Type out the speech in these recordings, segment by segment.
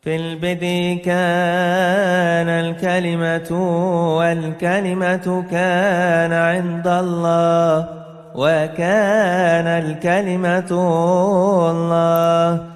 في البدء كان الكلمة والكلمة كان عند الله وكان الكلمة الله.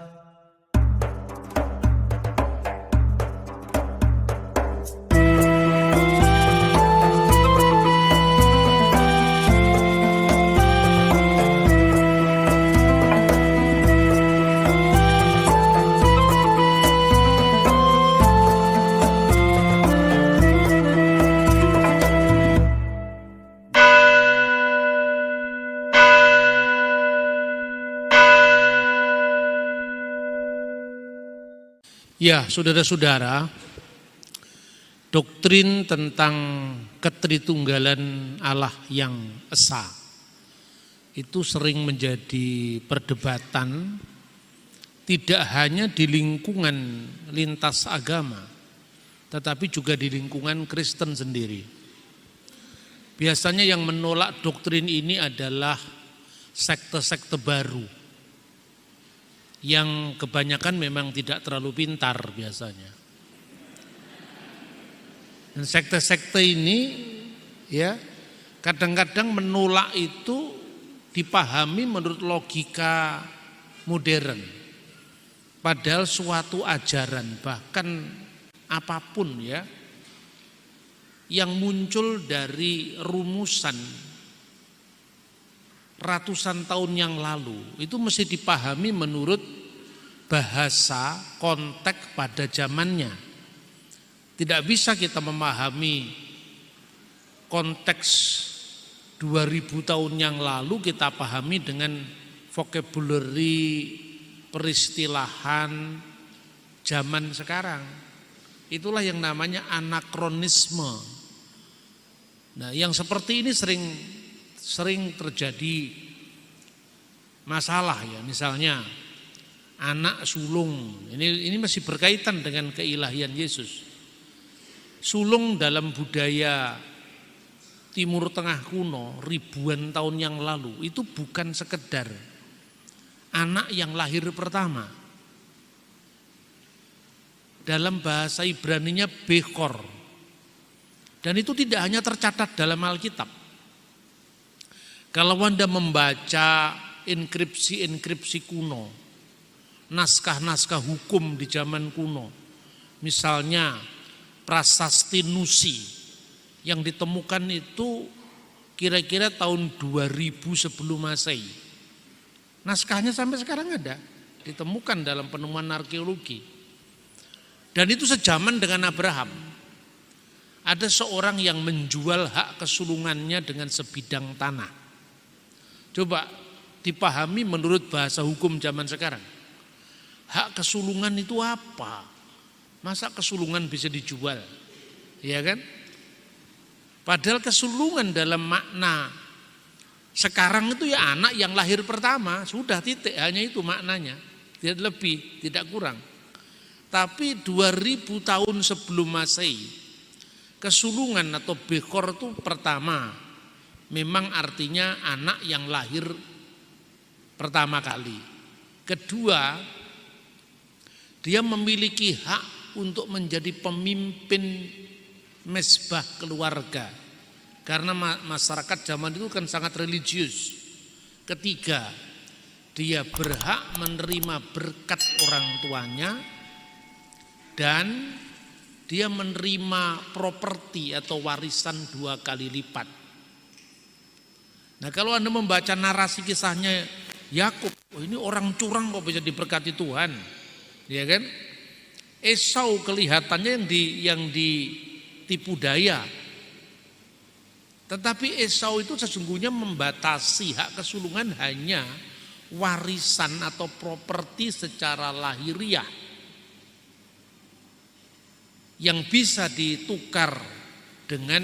Ya, saudara-saudara, doktrin tentang ketritunggalan Allah yang esa itu sering menjadi perdebatan tidak hanya di lingkungan lintas agama, tetapi juga di lingkungan Kristen sendiri. Biasanya yang menolak doktrin ini adalah sekte-sekte baru, yang kebanyakan memang tidak terlalu pintar biasanya. Dan sekte-sekte ini ya kadang-kadang menolak itu dipahami menurut logika modern. Padahal suatu ajaran bahkan apapun ya yang muncul dari rumusan ratusan tahun yang lalu itu mesti dipahami menurut bahasa konteks pada zamannya. Tidak bisa kita memahami konteks 2000 tahun yang lalu kita pahami dengan vocabulary peristilahan zaman sekarang. Itulah yang namanya anakronisme. Nah, yang seperti ini sering terjadi masalah ya, misalnya anak sulung. Ini masih berkaitan dengan keilahian Yesus. Sulung dalam budaya Timur Tengah kuno ribuan tahun yang lalu itu bukan sekedar anak yang lahir pertama. Dalam bahasa Ibraninya Bechor. Dan itu tidak hanya tercatat dalam Alkitab. Kalau Anda membaca inskripsi-inskripsi kuno, naskah-naskah hukum di zaman kuno, misalnya Prasasti Nusi yang ditemukan itu kira-kira tahun 2000 sebelum Masehi. Naskahnya sampai sekarang ada, ditemukan dalam penemuan arkeologi. Dan itu sejaman dengan Abraham. Ada seorang yang menjual hak kesulungannya dengan sebidang tanah. Coba dipahami menurut bahasa hukum zaman sekarang. Hak kesulungan itu apa? Masa kesulungan bisa dijual? Ya kan? Padahal kesulungan dalam makna sekarang itu ya anak yang lahir pertama, sudah titik, hanya itu maknanya. Tidak lebih, tidak kurang. Tapi 2000 tahun sebelum Masehi, kesulungan atau Bechor itu pertama. Memang artinya anak yang lahir pertama kali. Kedua, dia memiliki hak untuk menjadi pemimpin mezbah keluarga. Karena masyarakat zaman itu kan sangat religius. Ketiga, dia berhak menerima berkat orang tuanya dan dia menerima properti atau warisan 2 kali lipat. Nah, kalau Anda membaca narasi kisahnya Yakub, oh ini orang curang kok bisa diberkati Tuhan, ya kan? Esau kelihatannya yang ditipu daya, tetapi Esau itu sesungguhnya membatasi hak kesulungan hanya warisan atau properti secara lahiriah yang bisa ditukar dengan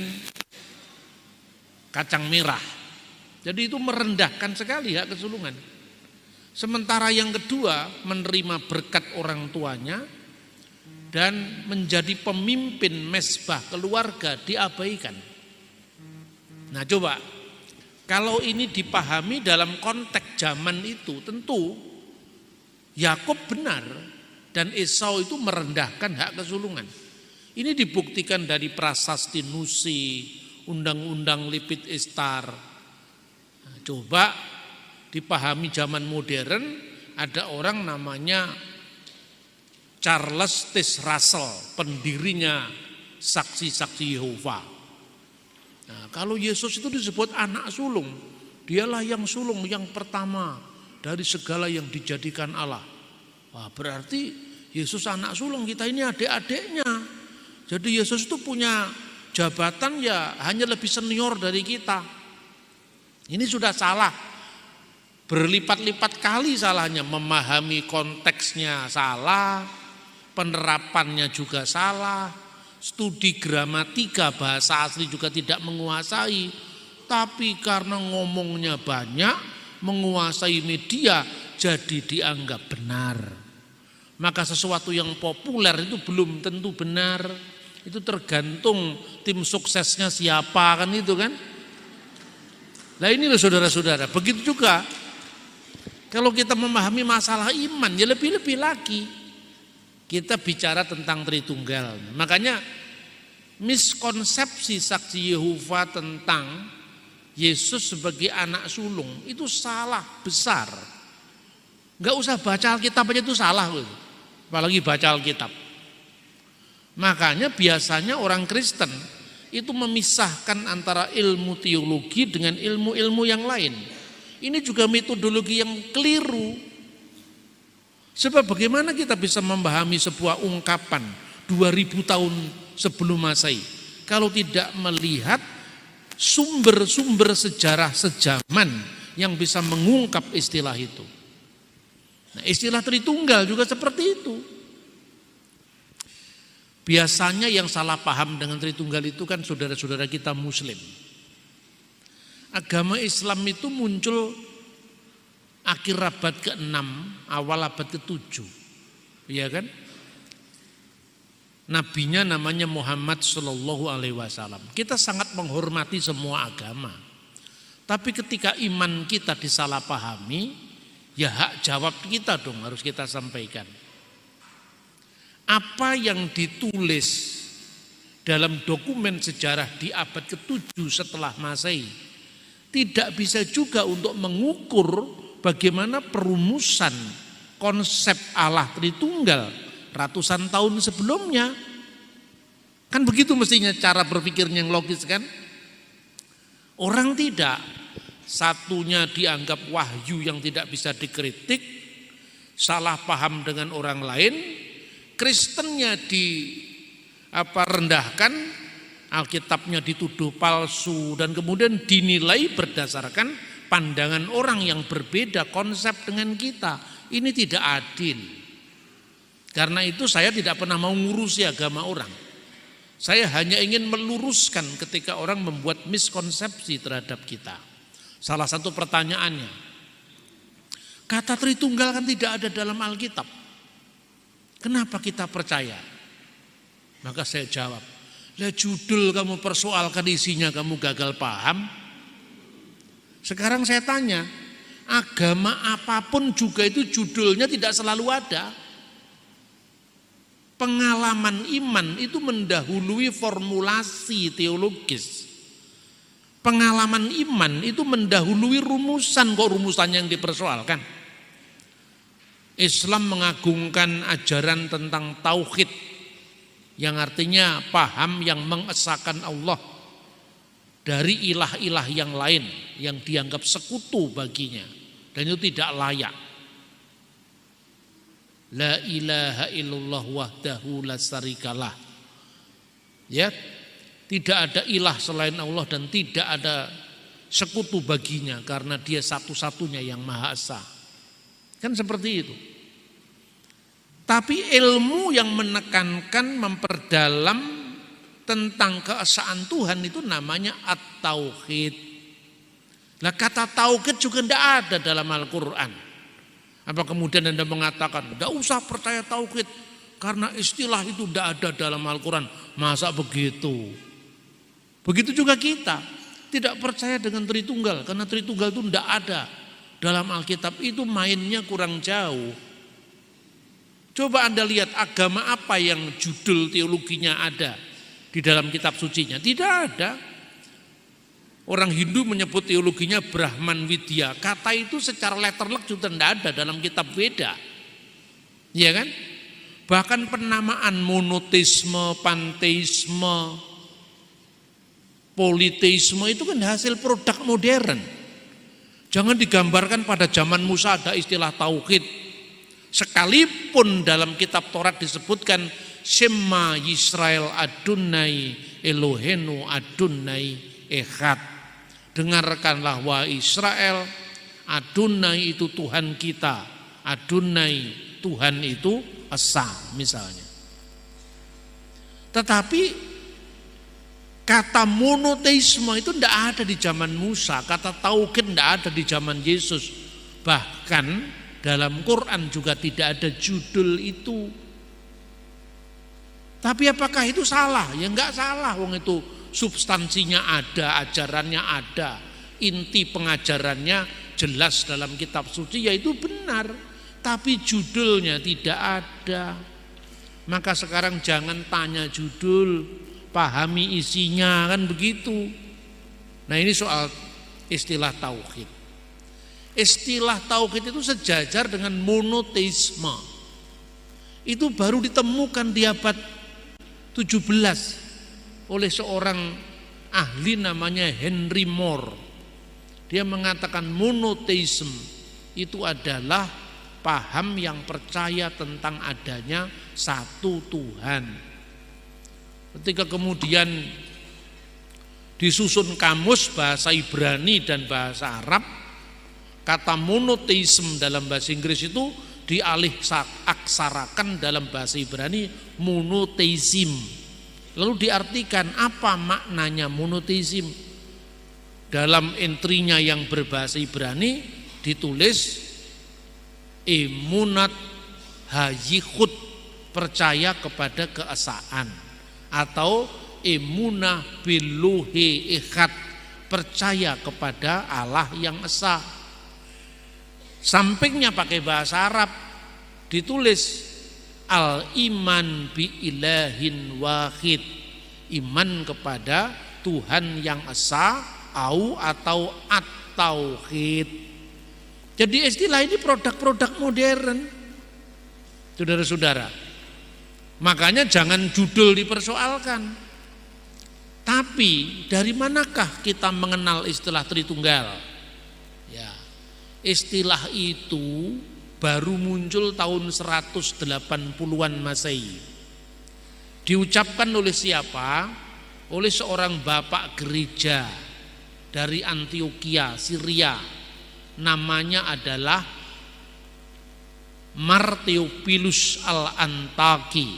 kacang merah. Jadi itu merendahkan sekali hak kesulungan. Sementara yang kedua menerima berkat orang tuanya dan menjadi pemimpin mezbah keluarga diabaikan. Nah coba, kalau ini dipahami dalam konteks zaman itu tentu Yakub benar dan Esau itu merendahkan hak kesulungan. Ini dibuktikan dari prasasti Nusi, undang-undang Lipit Istar. Nah, coba dipahami zaman modern, ada orang namanya Charles Taze Russell, pendirinya saksi-saksi Yehova. Nah, kalau Yesus itu disebut anak sulung, dialah yang sulung yang pertama dari segala yang dijadikan Allah. Wah, berarti Yesus anak sulung, kita ini adik-adiknya. Jadi Yesus itu punya jabatan ya hanya lebih senior dari kita. Ini sudah salah. Berlipat-lipat kali salahnya, memahami konteksnya salah, penerapannya juga salah, studi gramatika bahasa asli juga tidak menguasai. Tapi karena ngomongnya banyak, menguasai media, jadi dianggap benar. Maka sesuatu yang populer itu belum tentu benar. Itu tergantung tim suksesnya siapa, kan itu kan. Nah ini loh saudara-saudara, begitu juga kalau kita memahami masalah iman, ya lebih-lebih lagi kita bicara tentang Tritunggal. Makanya miskonsepsi saksi Yehova tentang Yesus sebagai anak sulung itu salah besar. Gak usah baca Alkitab aja itu salah, apalagi baca Alkitab. Makanya biasanya orang Kristen itu memisahkan antara ilmu teologi dengan ilmu-ilmu yang lain. Ini juga metodologi yang keliru. Sebab bagaimana kita bisa memahami sebuah ungkapan 2000 tahun sebelum Masehi kalau tidak melihat sumber-sumber sejarah sejaman yang bisa mengungkap istilah itu. Nah, istilah Tritunggal juga seperti itu. Biasanya yang salah paham dengan Tritunggal itu kan saudara-saudara kita Muslim. Agama Islam itu muncul akhir abad ke-6, awal abad ke-7. Iya kan? Nabinya namanya Muhammad sallallahu alaihi wasallam. Kita sangat menghormati semua agama. Tapi ketika iman kita disalahpahami, ya hak jawab kita dong harus kita sampaikan. Apa yang ditulis dalam dokumen sejarah di abad ke-7 setelah Masehi tidak bisa juga untuk mengukur bagaimana perumusan konsep Allah Tritunggal ratusan tahun sebelumnya. Kan begitu mestinya cara berpikirnya yang logis kan? Orang tidak, satunya dianggap wahyu yang tidak bisa dikritik, salah paham dengan orang lain, Kristennya rendahkan, Alkitabnya dituduh palsu dan kemudian dinilai berdasarkan pandangan orang yang berbeda konsep dengan kita. Ini tidak adil. Karena itu saya tidak pernah mau ngurusi agama orang. Saya hanya ingin meluruskan ketika orang membuat miskonsepsi terhadap kita. Salah satu pertanyaannya, kata Tritunggal kan tidak ada dalam Alkitab. Kenapa kita percaya? Maka saya jawab, lah judul kamu persoalkan isinya kamu gagal paham. Sekarang saya tanya, agama apapun juga itu judulnya tidak selalu ada. Pengalaman iman itu mendahului formulasi teologis. Pengalaman iman itu mendahului rumusan, kok rumusannya yang dipersoalkan. Islam mengagungkan ajaran tentang tauhid, yang artinya paham yang mengesahkan Allah dari ilah-ilah yang lain yang dianggap sekutu baginya dan itu tidak layak. La ilaha illallah wahdahu la syarikalah. Ya, tidak ada ilah selain Allah dan tidak ada sekutu baginya karena dia satu-satunya yang Maha Esa. Kan seperti itu. Tapi ilmu yang menekankan, memperdalam tentang keesaan Tuhan itu namanya at-tauhid. Nah, kata tauhid juga tidak ada dalam Al-Quran. Apa kemudian Anda mengatakan, tidak usah percaya tauhid karena istilah itu tidak ada dalam Al-Quran. Masa begitu? Begitu juga kita tidak percaya dengan Tritunggal karena Tritunggal itu tidak ada dalam Alkitab. Itu mainnya kurang jauh. Coba Anda lihat agama apa yang judul teologinya ada di dalam kitab sucinya. Tidak ada. Orang Hindu menyebut teologinya Brahman Widya. Kata itu secara letterlek juga tidak ada dalam kitab Veda. Iya kan? Bahkan penamaan monoteisme, panteisme, politeisme itu kan hasil produk modern. Jangan digambarkan pada zaman Musa ada istilah tauhid. Sekalipun dalam kitab Taurat disebutkan Shema Yisrael Adonai Elohenu Adonai Echad. Dengarkanlah wahai Israel, Adonai itu Tuhan kita, Adonai Tuhan itu Esa misalnya. Tetapi kata monoteisme itu tidak ada di zaman Musa, kata tauhid tidak ada di zaman Yesus. Bahkan dalam Quran juga tidak ada judul itu. Tapi apakah itu salah? Ya enggak salah, wong itu substansinya ada, ajarannya ada, inti pengajarannya jelas dalam kitab suci, yaitu benar. Tapi judulnya tidak ada. Maka sekarang jangan tanya judul, pahami isinya, kan begitu. Nah ini soal istilah tauhid. Istilah tauhid itu sejajar dengan monoteisme. Itu baru ditemukan di abad 17 oleh seorang ahli namanya Henry Moore. Dia mengatakan monoteism itu adalah paham yang percaya tentang adanya satu Tuhan. Ketika kemudian disusun kamus bahasa Ibrani dan bahasa Arab, kata monoteism dalam bahasa Inggris itu dialih aksarakan dalam bahasa Ibrani monoteism. Lalu diartikan apa maknanya monoteism. Dalam entrinya yang berbahasa Ibrani ditulis emunat hayikhud, percaya kepada keesaan, atau emunah biluhi ikhad, percaya kepada Allah yang esa. Sampingnya pakai bahasa Arab ditulis al-iman bi ilahin wahid, iman kepada Tuhan yang esa atau at-tauhid. Jadi istilah ini produk-produk modern, saudara-saudara. Makanya jangan judul dipersoalkan. Tapi dari manakah kita mengenal istilah Tritunggal? Ya, istilah itu baru muncul tahun 180-an Masehi. Diucapkan oleh siapa? Oleh seorang bapak gereja dari Antioquia, Syria. Namanya adalah Martheophilus al-Antaki,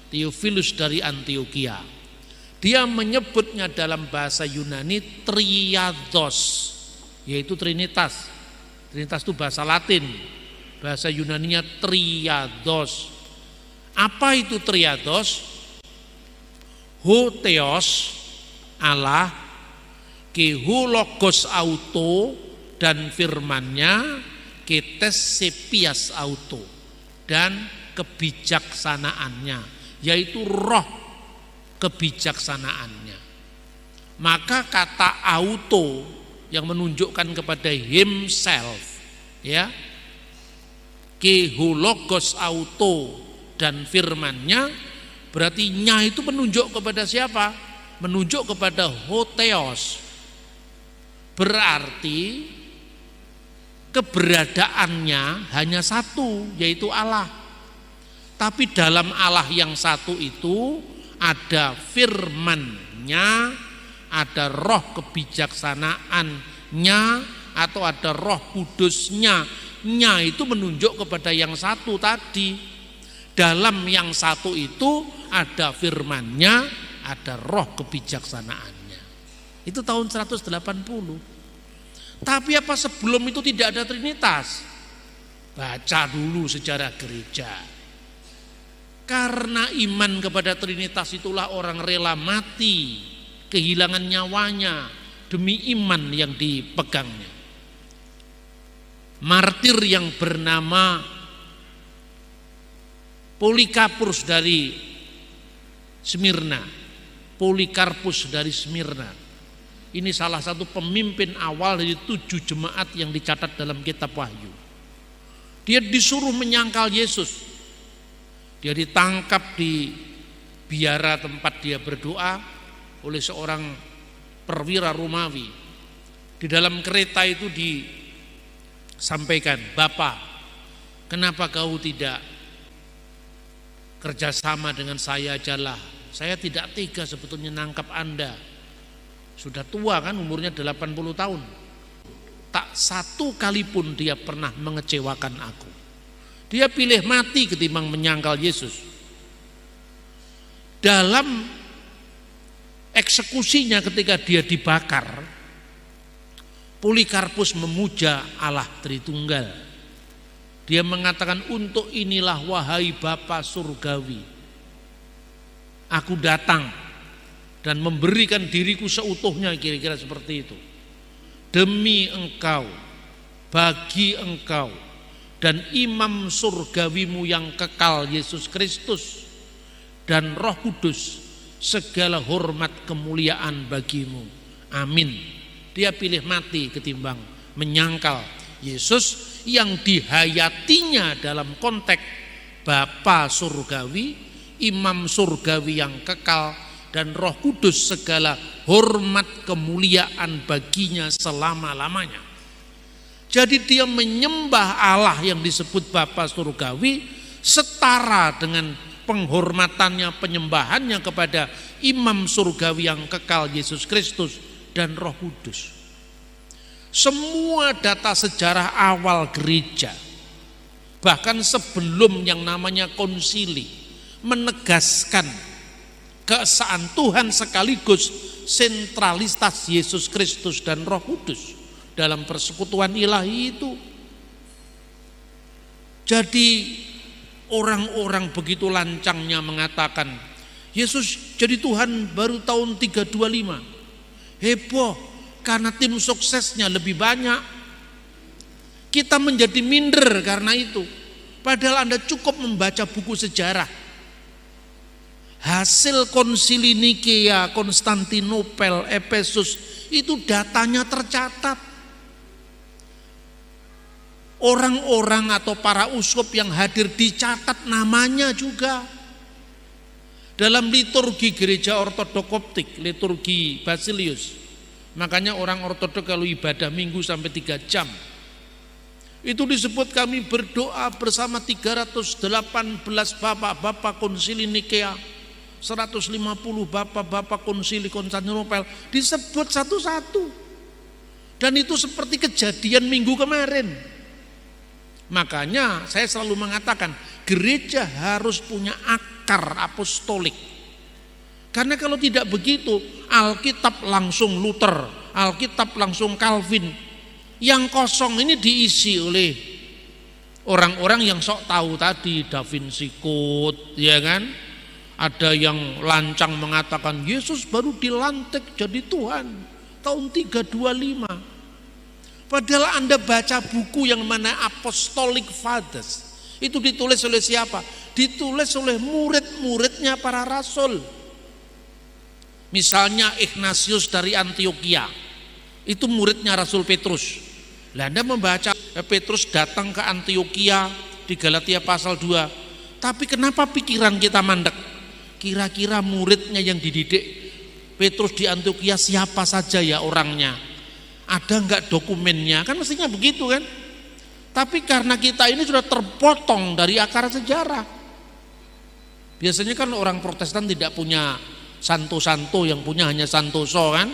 Theophilus dari Antioquia. Dia menyebutnya dalam bahasa Yunani triados, yaitu Trinitas. Trinitas itu bahasa Latin. Bahasa Yunaninya triados. Apa itu triados? Ho theos Allah, ke ho logos auto, dan firmannya, ke tes sepias auto, dan kebijaksanaannya, yaitu roh kebijaksanaannya. Maka kata auto yang menunjukkan kepada himself, ya, ke ho logos auto dan firmannya, berarti nya itu menunjuk kepada siapa? Menunjuk kepada ho theos. Berarti keberadaannya hanya satu, yaitu Allah. Tapi dalam Allah yang satu itu ada firman-Nya, ada roh kebijaksanaannya, atau ada roh kudus-Nya. Nya itu menunjuk kepada yang satu tadi. Dalam yang satu itu ada firman-Nya, ada roh kebijaksanaannya. Itu tahun 180. Tapi apa sebelum itu tidak ada Trinitas? Baca dulu sejarah gereja. Karena iman kepada Trinitas itulah orang rela mati, kehilangan nyawanya demi iman yang dipegangnya. Martir yang bernama Polikarpus dari Smyrna, Polikarpus dari Smyrna. Ini salah satu pemimpin awal dari 7 jemaat yang dicatat dalam kitab Wahyu. Dia disuruh menyangkal Yesus. Dia ditangkap di biara tempat dia berdoa oleh seorang perwira Romawi. Di dalam kereta itu disampaikan, "Bapak, kenapa kau tidak kerjasama dengan saya ajalah? Saya tidak tega sebetulnya nangkap Anda. Sudah tua kan, umurnya 80 tahun. Tak satu kali pun dia pernah mengecewakan aku." Dia pilih mati ketimbang menyangkal Yesus. Dalam eksekusinya ketika dia dibakar, Polikarpus memuja Allah Tritunggal. Dia mengatakan, "Untuk inilah wahai Bapa surgawi, aku datang dan memberikan diriku seutuhnya," kira-kira seperti itu, "demi engkau, bagi engkau dan imam surgawimu yang kekal Yesus Kristus dan Roh Kudus, segala hormat kemuliaan bagimu. Amin." Dia pilih mati ketimbang menyangkal Yesus yang dihayatinya dalam konteks Bapa surgawi, imam surgawi yang kekal, dan Roh Kudus segala hormat kemuliaan baginya selama-lamanya. Jadi dia menyembah Allah yang disebut Bapa surgawi setara dengan penghormatannya, penyembahannya kepada imam surgawi yang kekal Yesus Kristus dan Roh Kudus. Semua data sejarah awal gereja, bahkan sebelum yang namanya konsili, menegaskan keesaan Tuhan sekaligus sentralitas Yesus Kristus dan Roh Kudus dalam persekutuan ilahi itu. Jadi orang-orang begitu lancangnya mengatakan Yesus jadi Tuhan baru tahun 325. Heboh karena tim suksesnya lebih banyak. Kita menjadi minder karena itu. Padahal Anda cukup membaca buku sejarah. Hasil konsili Nikea, Konstantinopel, Efesus, itu datanya tercatat. Orang-orang atau para uskup yang hadir dicatat namanya juga. Dalam liturgi gereja ortodok Koptik, liturgi Basilius, makanya orang ortodok kalau ibadah minggu sampai 3 jam, itu disebut kami berdoa bersama 318 bapak-bapak konsili Nikea, 150 bapak-bapak konsili Konstantinopel, disebut satu-satu. Dan itu seperti kejadian minggu kemarin. Makanya saya selalu mengatakan gereja harus punya akar apostolik. Karena kalau tidak begitu, Alkitab langsung Luther, Alkitab langsung Calvin. Yang kosong ini diisi oleh orang-orang yang sok tahu tadi, Da Vinci Code, ya kan? Ada yang lancang mengatakan Yesus baru dilantik jadi Tuhan tahun 325. Padahal Anda baca buku yang mana Apostolic Fathers, itu ditulis oleh siapa? Ditulis oleh murid-muridnya para rasul. Misalnya Ignatius dari Antioquia, itu muridnya Rasul Petrus. Lah Anda membaca Petrus datang ke Antioquia di Galatia pasal 2. Tapi kenapa pikiran kita mandek? Kira-kira muridnya yang dididik Petrus di Antioquia siapa saja ya orangnya? Ada enggak dokumennya? Kan mestinya begitu kan? Tapi karena kita ini sudah terpotong dari akar sejarah. Biasanya kan orang Protestan tidak punya santo-santo, yang punya hanya santoso kan?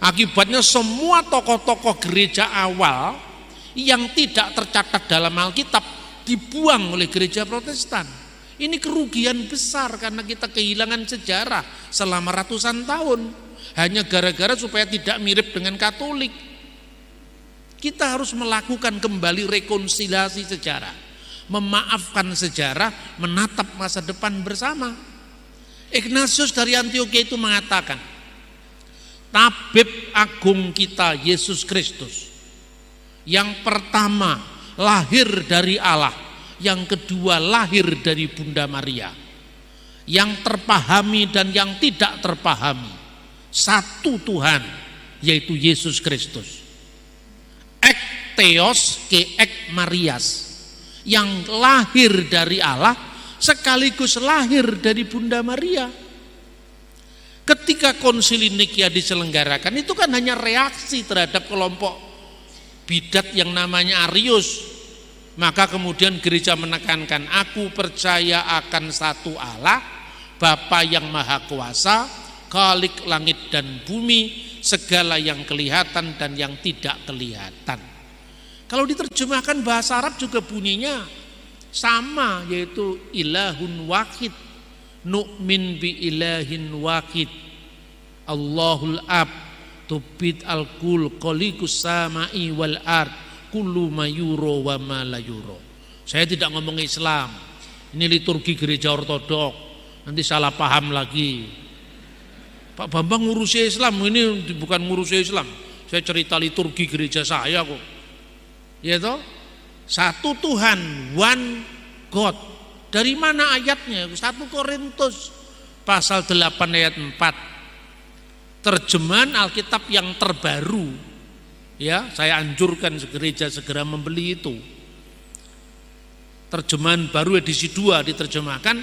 Akibatnya semua tokoh-tokoh gereja awal yang tidak tercatat dalam Alkitab dibuang oleh gereja Protestan. Ini kerugian besar karena kita kehilangan sejarah selama ratusan tahun. Hanya gara-gara supaya tidak mirip dengan Katolik. Kita harus melakukan kembali rekonsiliasi sejarah, memaafkan sejarah, menatap masa depan bersama. Ignatius dari Antioquia itu mengatakan, tabib agung kita Yesus Kristus yang pertama lahir dari Allah, yang kedua lahir dari Bunda Maria. Yang terpahami dan yang tidak terpahami, satu Tuhan, yaitu Yesus Kristus. Ek Theos ke ek Marias, yang lahir dari Allah sekaligus lahir dari Bunda Maria. Ketika konsili Nikia diselenggarakan, itu kan hanya reaksi terhadap kelompok bidat yang namanya Arius. Maka kemudian gereja menekankan, aku percaya akan satu Allah, Bapa yang Maha Kuasa, Khalik langit dan bumi, segala yang kelihatan dan yang tidak kelihatan. Kalau diterjemahkan bahasa Arab juga bunyinya sama, yaitu ilahun wahid, nu'min bi ilahin wahid, Allahul ab, tubid al-kul, qolikus sama'i wal ard, kullu mayuro wa ma la yuro. Saya tidak ngomong Islam, ini liturgi gereja ortodok, nanti salah paham lagi. Pak Bambang ngurusi Islam, ini bukan ngurusi Islam, saya cerita liturgi gereja saya kok. Ya toh, satu Tuhan, one God. Dari mana ayatnya? 1 Korintus pasal 8 ayat 4. Terjemahan Alkitab yang terbaru. Ya, saya anjurkan gereja segera membeli itu. Terjemahan baru edisi 2 diterjemahkan,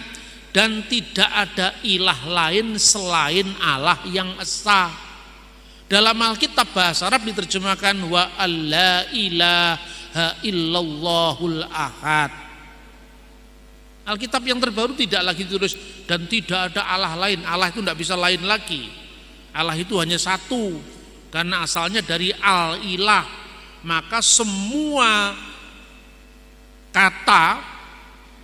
dan tidak ada ilah lain selain Allah yang esa. Dalam Alkitab bahasa Arab diterjemahkan wa alla ilaha illallahul ahad. Alkitab yang terbaru tidak lagi ditulis dan tidak ada Allah lain. Allah itu tidak bisa lain lagi. Allah itu hanya satu, karena asalnya dari al-ilah. Maka semua kata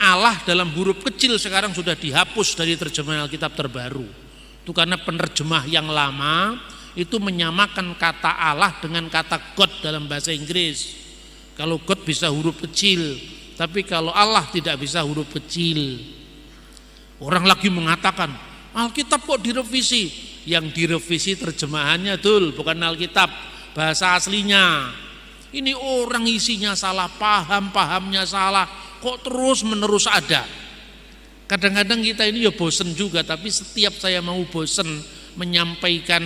Allah dalam huruf kecil sekarang sudah dihapus dari terjemahan Alkitab terbaru. Itu karena penerjemah yang lama itu menyamakan kata Allah dengan kata God dalam bahasa Inggris. Kalau God bisa huruf kecil, tapi kalau Allah tidak bisa huruf kecil. Orang lagi mengatakan Alkitab kok direvisi? Yang direvisi terjemahannya dul, bukan Alkitab bahasa aslinya. Ini orang isinya salah paham, pahamnya salah, kok terus menerus ada. Kadang-kadang kita ini ya bosen juga, tapi setiap saya mau bosen menyampaikan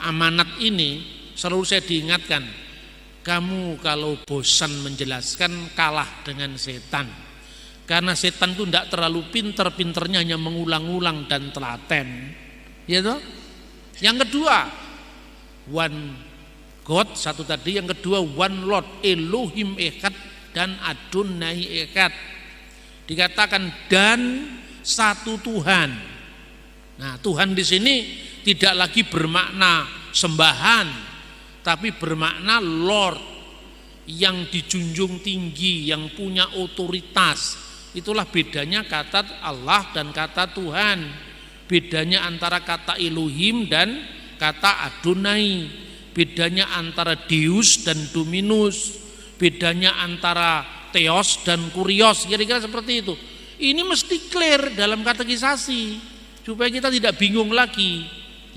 amanat ini, selalu saya diingatkan, kamu kalau bosan menjelaskan kalah dengan setan. Karena setan itu tidak terlalu pinter-pinternya hanya mengulang-ulang dan telaten. Ya toh? Yang kedua, one God, satu tadi. Yang kedua, one Lord, Elohim echad dan Adonai echad. Dikatakan dan satu Tuhan. Nah, Tuhan di sini tidak lagi bermakna sembahan, tapi bermakna Lord, yang dijunjung tinggi, yang punya otoritas. Itulah bedanya kata Allah dan kata Tuhan. Bedanya antara kata Elohim dan kata Adonai. Bedanya antara Deus dan Dominus. Bedanya antara Theos dan Kurios. Kira-kira seperti itu. Ini mesti clear dalam katekisasi supaya kita tidak bingung lagi.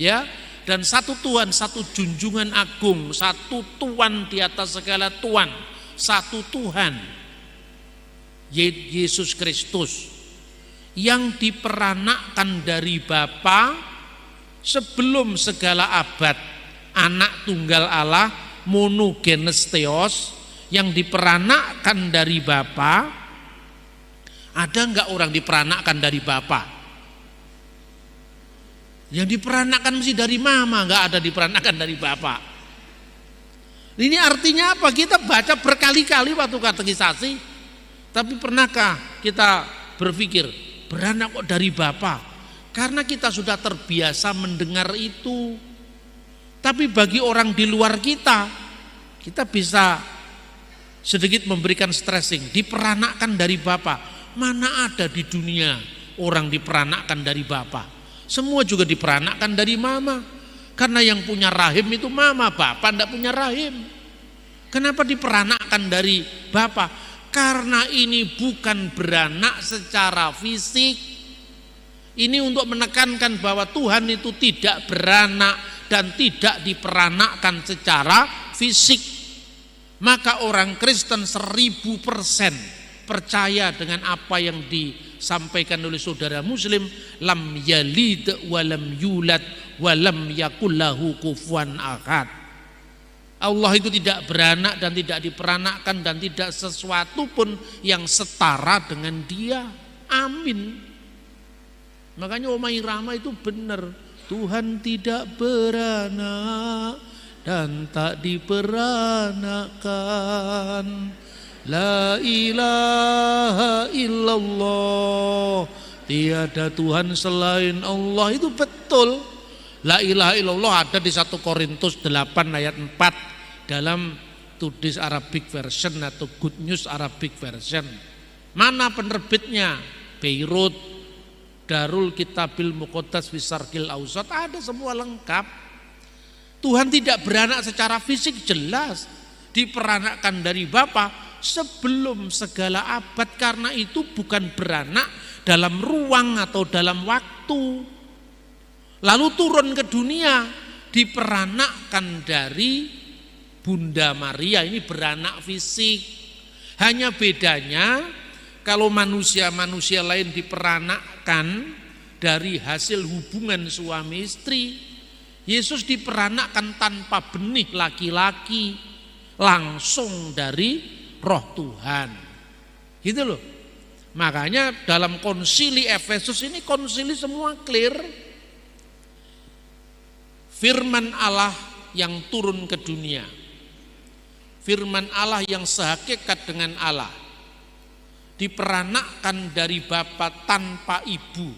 Ya, dan satu Tuhan, satu junjungan agung, satu Tuhan di atas segala Tuhan, satu Tuhan, Yesus Kristus, yang diperanakkan dari Bapa sebelum segala abad, anak tunggal Allah, monogenes Theos, yang diperanakkan dari Bapa. Ada enggak orang diperanakkan dari Bapa? Yang diperanakkan mesti dari mama, enggak ada diperanakkan dari bapak. Ini artinya apa? Kita baca berkali-kali waktu katekisasi, tapi pernahkah kita berpikir beranak kok dari bapak? Karena kita sudah terbiasa mendengar itu. Tapi bagi orang di luar kita bisa sedikit memberikan stressing. Diperanakkan dari bapak. Mana ada di dunia orang diperanakkan dari bapak? Semua juga diperanakkan dari mama. Karena yang punya rahim itu mama, bapak tidak punya rahim. Kenapa diperanakkan dari bapak? Karena ini bukan beranak secara fisik. Ini untuk menekankan bahwa Tuhan itu tidak beranak dan tidak diperanakkan secara fisik. Maka orang Kristen 1000% percaya dengan apa yang disampaikan oleh saudara muslim, lam yalid walam yulad walam yakul lahu kufuwan ahad. Allah itu tidak beranak dan tidak diperanakkan dan tidak sesuatu pun yang setara dengan dia. Amin. Makanya Omah Irama itu benar. Tuhan tidak beranak dan tak diperanakkan. La ilaha illallah. Tiada Tuhan selain Allah. Itu betul. La ilaha illallah ada di 1 Korintus 8 ayat 4 dalam Today's Arabic Version atau Good News Arabic Version. Mana penerbitnya? Beirut, Darul Kitabil Muqaddas fi Syarqil Awsat, ada semua lengkap. Tuhan tidak beranak secara fisik, jelas. Diperanakkan dari Bapa sebelum segala abad, karena itu bukan beranak dalam ruang atau dalam waktu. Lalu turun ke dunia, diperanakkan dari Bunda Maria, ini beranak fisik. Hanya bedanya kalau manusia-manusia lain diperanakkan dari hasil hubungan suami istri, Yesus diperanakkan tanpa benih laki-laki, langsung dari Roh Tuhan. Gitu loh. Makanya dalam konsili Efesus ini, konsili semua clear. Firman Allah yang turun ke dunia, firman Allah yang sehakikat dengan Allah, diperanakkan dari Bapa tanpa ibu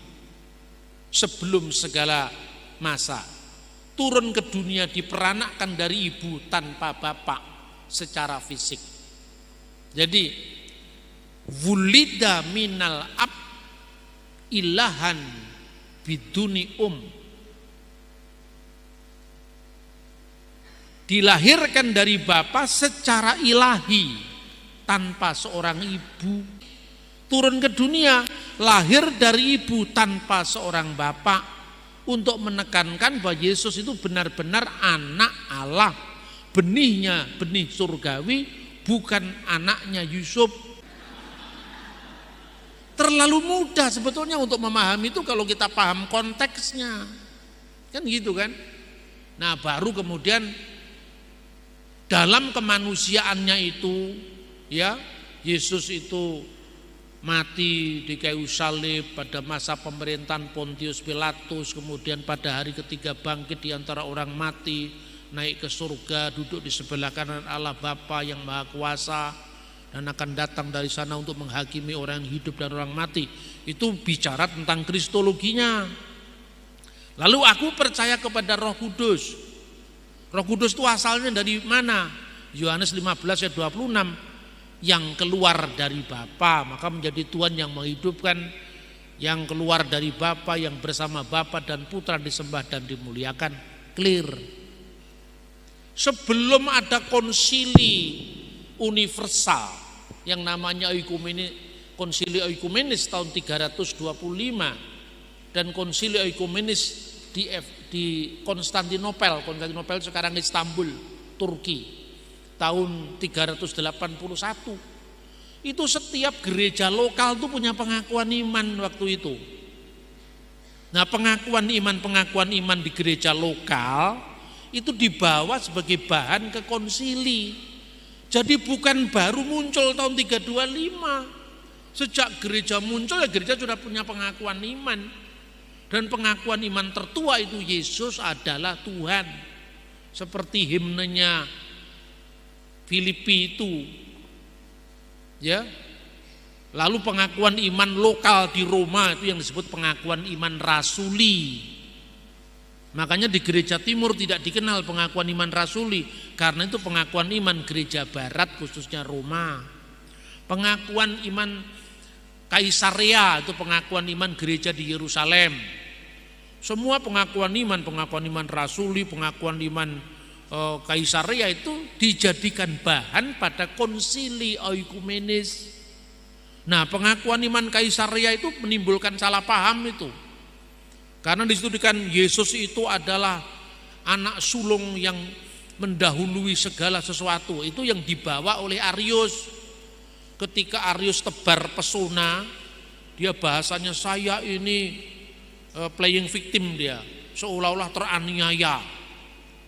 sebelum segala masa, turun ke dunia diperanakkan dari ibu tanpa bapak secara fisik. Jadi wulida minal ab ilahan biduni dilahirkan dari Bapa secara ilahi tanpa seorang ibu, turun ke dunia lahir dari ibu tanpa seorang bapak, untuk menekankan bahwa Yesus itu benar-benar anak Allah, benihnya benih surgawi, bukan anaknya Yusuf. Terlalu mudah sebetulnya untuk memahami itu kalau kita paham konteksnya, kan gitu kan. Nah baru kemudian dalam kemanusiaannya itu, ya, Yesus itu mati di kayu salib pada masa pemerintahan Pontius Pilatus, kemudian pada hari ketiga bangkit di antara orang mati, naik ke surga, duduk di sebelah kanan Allah Bapa yang Maha Kuasa, dan akan datang dari sana untuk menghakimi orang yang hidup dan orang mati. Itu bicara tentang kristologinya. Lalu aku percaya kepada Roh Kudus. Roh Kudus itu asalnya dari mana? Yohanes 15 ayat 26, yang keluar dari Bapa, maka menjadi Tuhan yang menghidupkan, yang keluar dari Bapa, yang bersama Bapa dan Putra disembah dan dimuliakan. Clear. Sebelum ada konsili universal yang namanya konsili oikumenis tahun 325 dan konsili oikumenis di Konstantinopel sekarang Istanbul, Turki, tahun 381. Itu setiap gereja lokal tuh punya pengakuan iman waktu itu. Nah, pengakuan iman di gereja lokal itu dibawa sebagai bahan ke konsili. Jadi bukan baru muncul tahun 325. Sejak gereja muncul, ya gereja sudah punya pengakuan iman. Dan pengakuan iman tertua itu Yesus adalah Tuhan. Seperti himnenya Filipi itu. Ya. Lalu pengakuan iman lokal di Roma itu yang disebut pengakuan iman rasuli. Makanya di gereja timur tidak dikenal pengakuan iman rasuli, karena itu pengakuan iman gereja barat khususnya Roma. Pengakuan iman Kaisarea itu pengakuan iman gereja di Yerusalem. Semua pengakuan iman rasuli, pengakuan iman Kaisarea itu dijadikan bahan pada konsili oikumenis. Nah, pengakuan iman Kaisarea itu menimbulkan salah paham itu. Karena disebutkan Yesus itu adalah anak sulung yang mendahului segala sesuatu. Itu yang dibawa oleh Arius. Ketika Arius tebar pesona, dia bahasanya saya ini playing victim dia, seolah-olah teraniaya.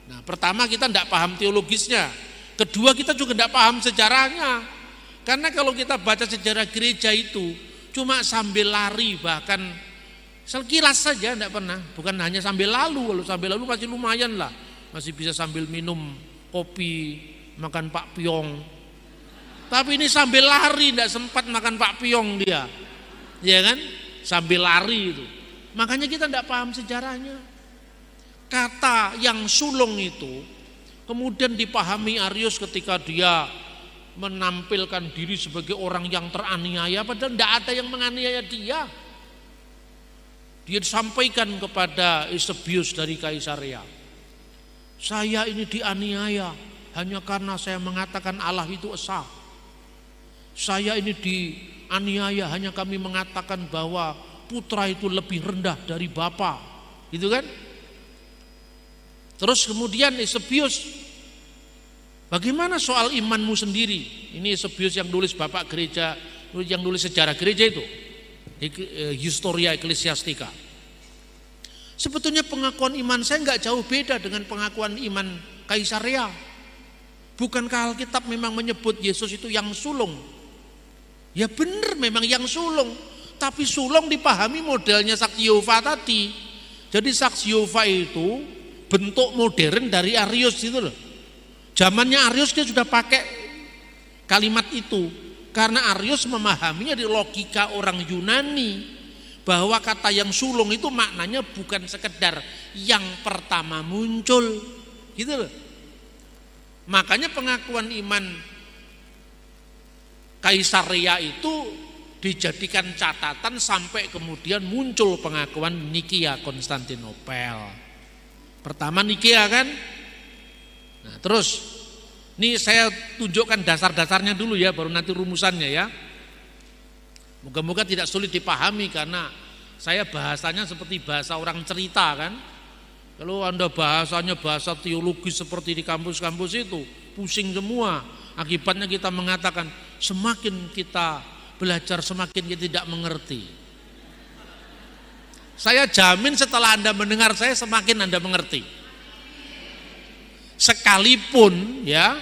Nah, pertama kita tidak paham teologisnya, kedua kita juga tidak paham sejarahnya. Karena kalau kita baca sejarah gereja itu cuma sambil lari, bahkan sekilas saja tidak pernah, bukan hanya sambil lalu. Kalau sambil lalu masih lumayan lah, masih bisa sambil minum kopi, makan bakpiong. Tapi ini sambil lari, tidak sempat makan bakpiong dia, ya kan? Sambil lari itu. Makanya kita tidak paham sejarahnya. Kata yang sulung itu kemudian dipahami Arius ketika dia menampilkan diri sebagai orang yang teraniaya, padahal tidak ada yang menganiaya dia. Dia disampaikan kepada Eusebius dari Kaisarea, saya ini dianiaya hanya karena saya mengatakan Allah itu esa. Saya ini dianiaya hanya kami mengatakan bahwa putra itu lebih rendah dari bapa, gitu kan? Terus kemudian Eusebius, bagaimana soal imanmu sendiri? Ini Eusebius yang nulis bapak gereja, yang nulis sejarah gereja itu, Historia Ecclesiastica. Sebetulnya pengakuan iman saya nggak jauh beda dengan pengakuan iman Kaisarea. Bukankah Alkitab memang menyebut Yesus itu yang sulung? Ya benar, memang yang sulung. Tapi sulung dipahami modelnya saksi Yehova tadi. Jadi saksi Yehova itu bentuk modern dari Arius itu loh. Zamannya Arius dia sudah pakai kalimat itu. Karena Arius memahaminya di logika orang Yunani, bahwa kata yang sulung itu maknanya bukan sekedar yang pertama muncul, gitu loh. Makanya pengakuan iman Kaisarea itu dijadikan catatan sampai kemudian muncul pengakuan Nikia Konstantinopel. Pertama Nikia kan. Nah, terus ini saya tunjukkan dasar-dasarnya dulu ya, baru nanti rumusannya ya. Moga-moga tidak sulit dipahami karena saya bahasanya seperti bahasa orang cerita kan. Kalau Anda bahasanya bahasa teologis seperti di kampus-kampus itu, pusing semua. Akibatnya kita mengatakan semakin kita belajar semakin kita tidak mengerti. Saya jamin setelah Anda mendengar saya semakin Anda mengerti. Sekalipun ya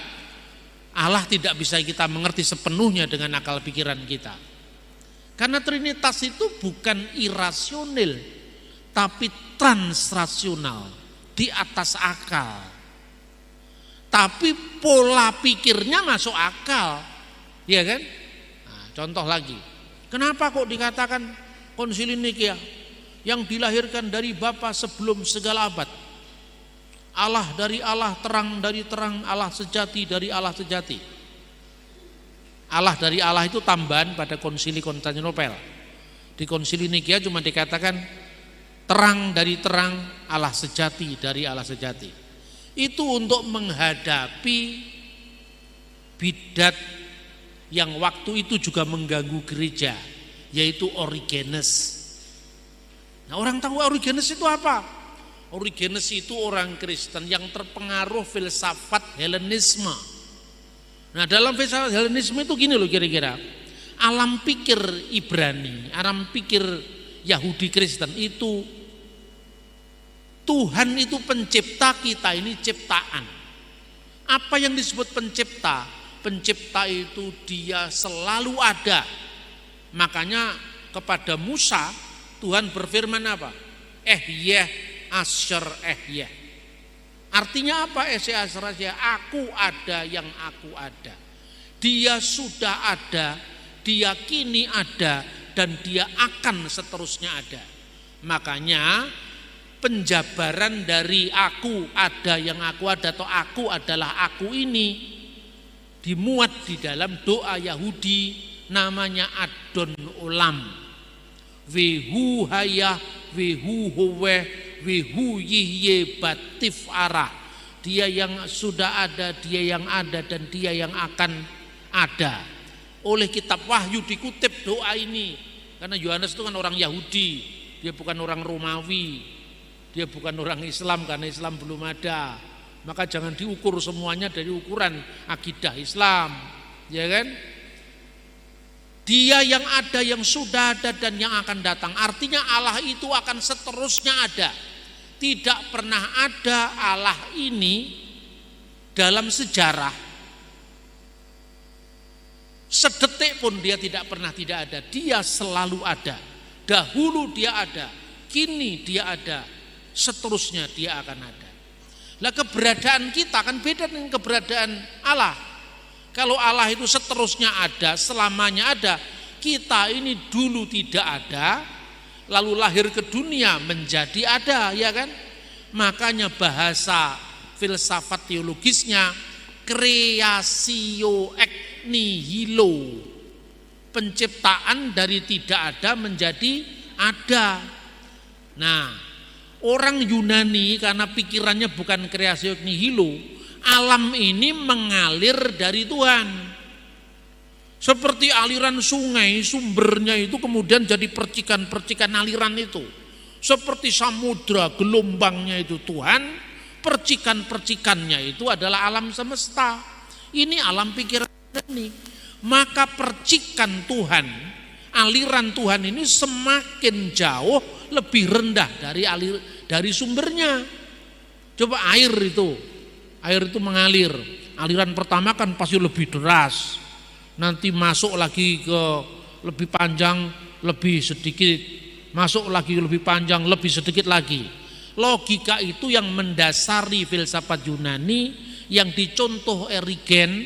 Allah tidak bisa kita mengerti sepenuhnya dengan akal pikiran kita. Karena Trinitas itu bukan irasional, tapi transrasional, di atas akal. Tapi pola pikirnya masuk akal, ya kan? Nah, contoh lagi, kenapa kok dikatakan Konsili Nikia yang dilahirkan dari Bapa sebelum segala abad? Allah dari Allah, terang dari terang, Allah sejati dari Allah sejati. Allah dari Allah itu tambahan pada Konsili Konstantinopel. Di Konsili Nikia cuma dikatakan terang dari terang, Allah sejati dari Allah sejati. Itu untuk menghadapi bidat yang waktu itu juga mengganggu gereja, yaitu Origenes. Nah, orang tahu Origenes itu apa? Origenes itu orang Kristen yang terpengaruh filsafat Helenisme. Nah, dalam filsafat Helenisme itu gini loh kira-kira. Alam pikir Ibrani, alam pikir Yahudi Kristen itu Tuhan itu pencipta, kita ini ciptaan. Apa yang disebut pencipta? Pencipta itu dia selalu ada. Makanya kepada Musa Tuhan berfirman apa? Ehyeh Asher Ehyeh. Artinya apa? Ehyeh Asher Ehyeh, aku ada yang aku ada. Dia sudah ada, dia kini ada, dan dia akan seterusnya ada. Makanya penjabaran dari aku ada yang aku ada atau aku adalah aku ini dimuat di dalam doa Yahudi namanya Adon Olam. Wehu hayah, wehu howe, wehu yihye batif arah. Dia yang sudah ada, dia yang ada, dan dia yang akan ada. Oleh kitab Wahyu dikutip doa ini. Karena Yohanes itu kan orang Yahudi, dia bukan orang Romawi. Dia bukan orang Islam karena Islam belum ada. Maka jangan diukur semuanya dari ukuran akidah Islam, ya kan? Dia yang ada, yang sudah ada, dan yang akan datang. Artinya Allah itu akan seterusnya ada. Tidak pernah ada Allah ini dalam sejarah. Sedetik pun dia tidak pernah tidak ada. Dia selalu ada. Dahulu dia ada, kini dia ada, seterusnya dia akan ada. Lah keberadaan kita kan beda dengan keberadaan Allah. Kalau Allah itu seterusnya ada, selamanya ada, kita ini dulu tidak ada, lalu lahir ke dunia menjadi ada, ya kan? Makanya bahasa filsafat teologisnya creatio ex nihilo, penciptaan dari tidak ada menjadi ada. Nah, orang Yunani karena pikirannya bukan creatio ex nihilo, alam ini mengalir dari Tuhan. Seperti aliran sungai, sumbernya itu kemudian jadi percikan-percikan aliran itu. Seperti samudra, gelombangnya itu Tuhan, percikan-percikannya itu adalah alam semesta. Ini alam pikiran ini. Maka percikan Tuhan, aliran Tuhan ini semakin jauh lebih rendah dari sumbernya. Coba air itu mengalir. Aliran pertama kan pasti lebih deras. Nanti masuk lagi ke lebih panjang, lebih sedikit. Masuk lagi lebih panjang, lebih sedikit lagi. Logika itu yang mendasari filsafat Yunani yang dicontoh Origen.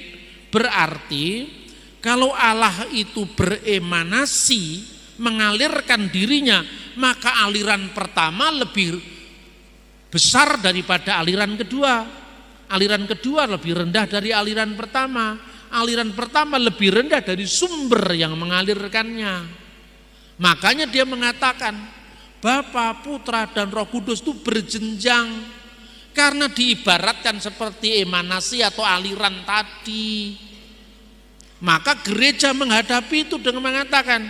Berarti kalau Allah itu beremanasi, mengalirkan dirinya, maka aliran pertama lebih besar daripada aliran kedua. Aliran kedua lebih rendah dari aliran pertama. Aliran pertama lebih rendah dari sumber yang mengalirkannya. Makanya dia mengatakan Bapa, Putra, dan Roh Kudus itu berjenjang. Karena diibaratkan seperti emanasi atau aliran tadi. Maka gereja menghadapi itu dengan mengatakan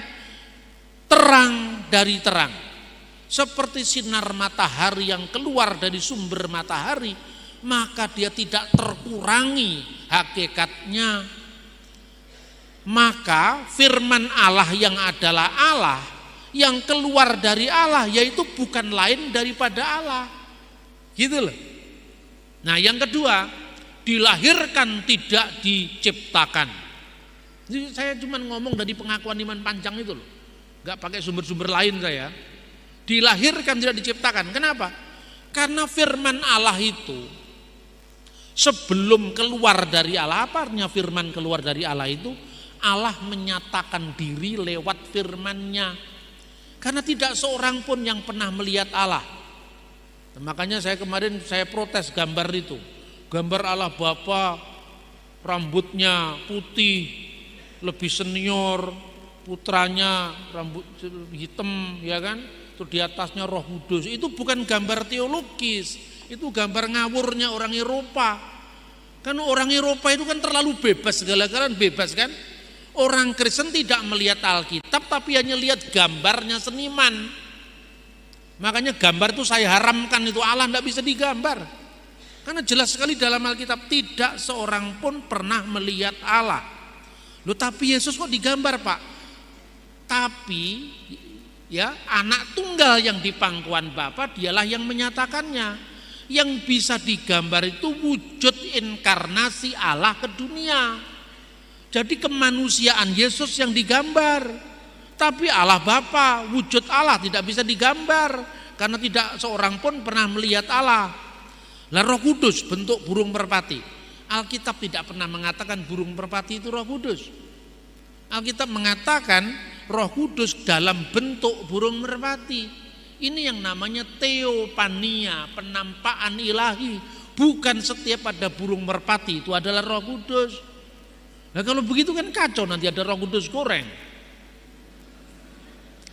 terang dari terang. Seperti sinar matahari yang keluar dari sumber matahari, maka dia tidak terkurangi hakikatnya. Maka firman Allah yang adalah Allah, yang keluar dari Allah, yaitu bukan lain daripada Allah. Gitu loh. Nah yang kedua, dilahirkan tidak diciptakan. Jadi saya cuma ngomong dari pengakuan iman panjang itu loh, gak pakai sumber-sumber lain saya. Dilahirkan tidak diciptakan. Kenapa? Karena firman Allah itu sebelum keluar dari Allah, apa artinya firman keluar dari Allah itu? Allah menyatakan diri lewat firman-Nya. Karena tidak seorang pun yang pernah melihat Allah. Makanya kemarin saya protes gambar itu. Gambar Allah Bapa, rambutnya putih, lebih senior, putranya rambut hitam, ya kan? Terus di atasnya Roh Kudus. Itu bukan gambar teologis. Itu gambar ngawurnya orang Eropa. Kan orang Eropa itu kan terlalu bebas, segala-galanya bebas kan. Orang Kristen tidak melihat Alkitab tapi hanya lihat gambarnya seniman. Makanya gambar itu saya haramkan, itu Allah tidak bisa digambar. Karena jelas sekali dalam Alkitab tidak seorang pun pernah melihat Allah. Loh tapi Yesus kok digambar Pak? Tapi ya anak tunggal yang di pangkuan Bapa dialah yang menyatakannya. Yang bisa digambar itu wujud inkarnasi Allah ke dunia. Jadi kemanusiaan Yesus yang digambar. Tapi Allah Bapa, wujud Allah tidak bisa digambar. Karena tidak seorang pun pernah melihat Allah. Lah Roh Kudus bentuk burung merpati. Alkitab tidak pernah mengatakan burung merpati itu Roh Kudus. Alkitab mengatakan Roh Kudus dalam bentuk burung merpati. Ini yang namanya teopania, penampakan ilahi. Bukan setiap ada burung merpati itu adalah Roh Kudus. Nah kalau begitu kan kacau, nanti ada Roh Kudus goreng.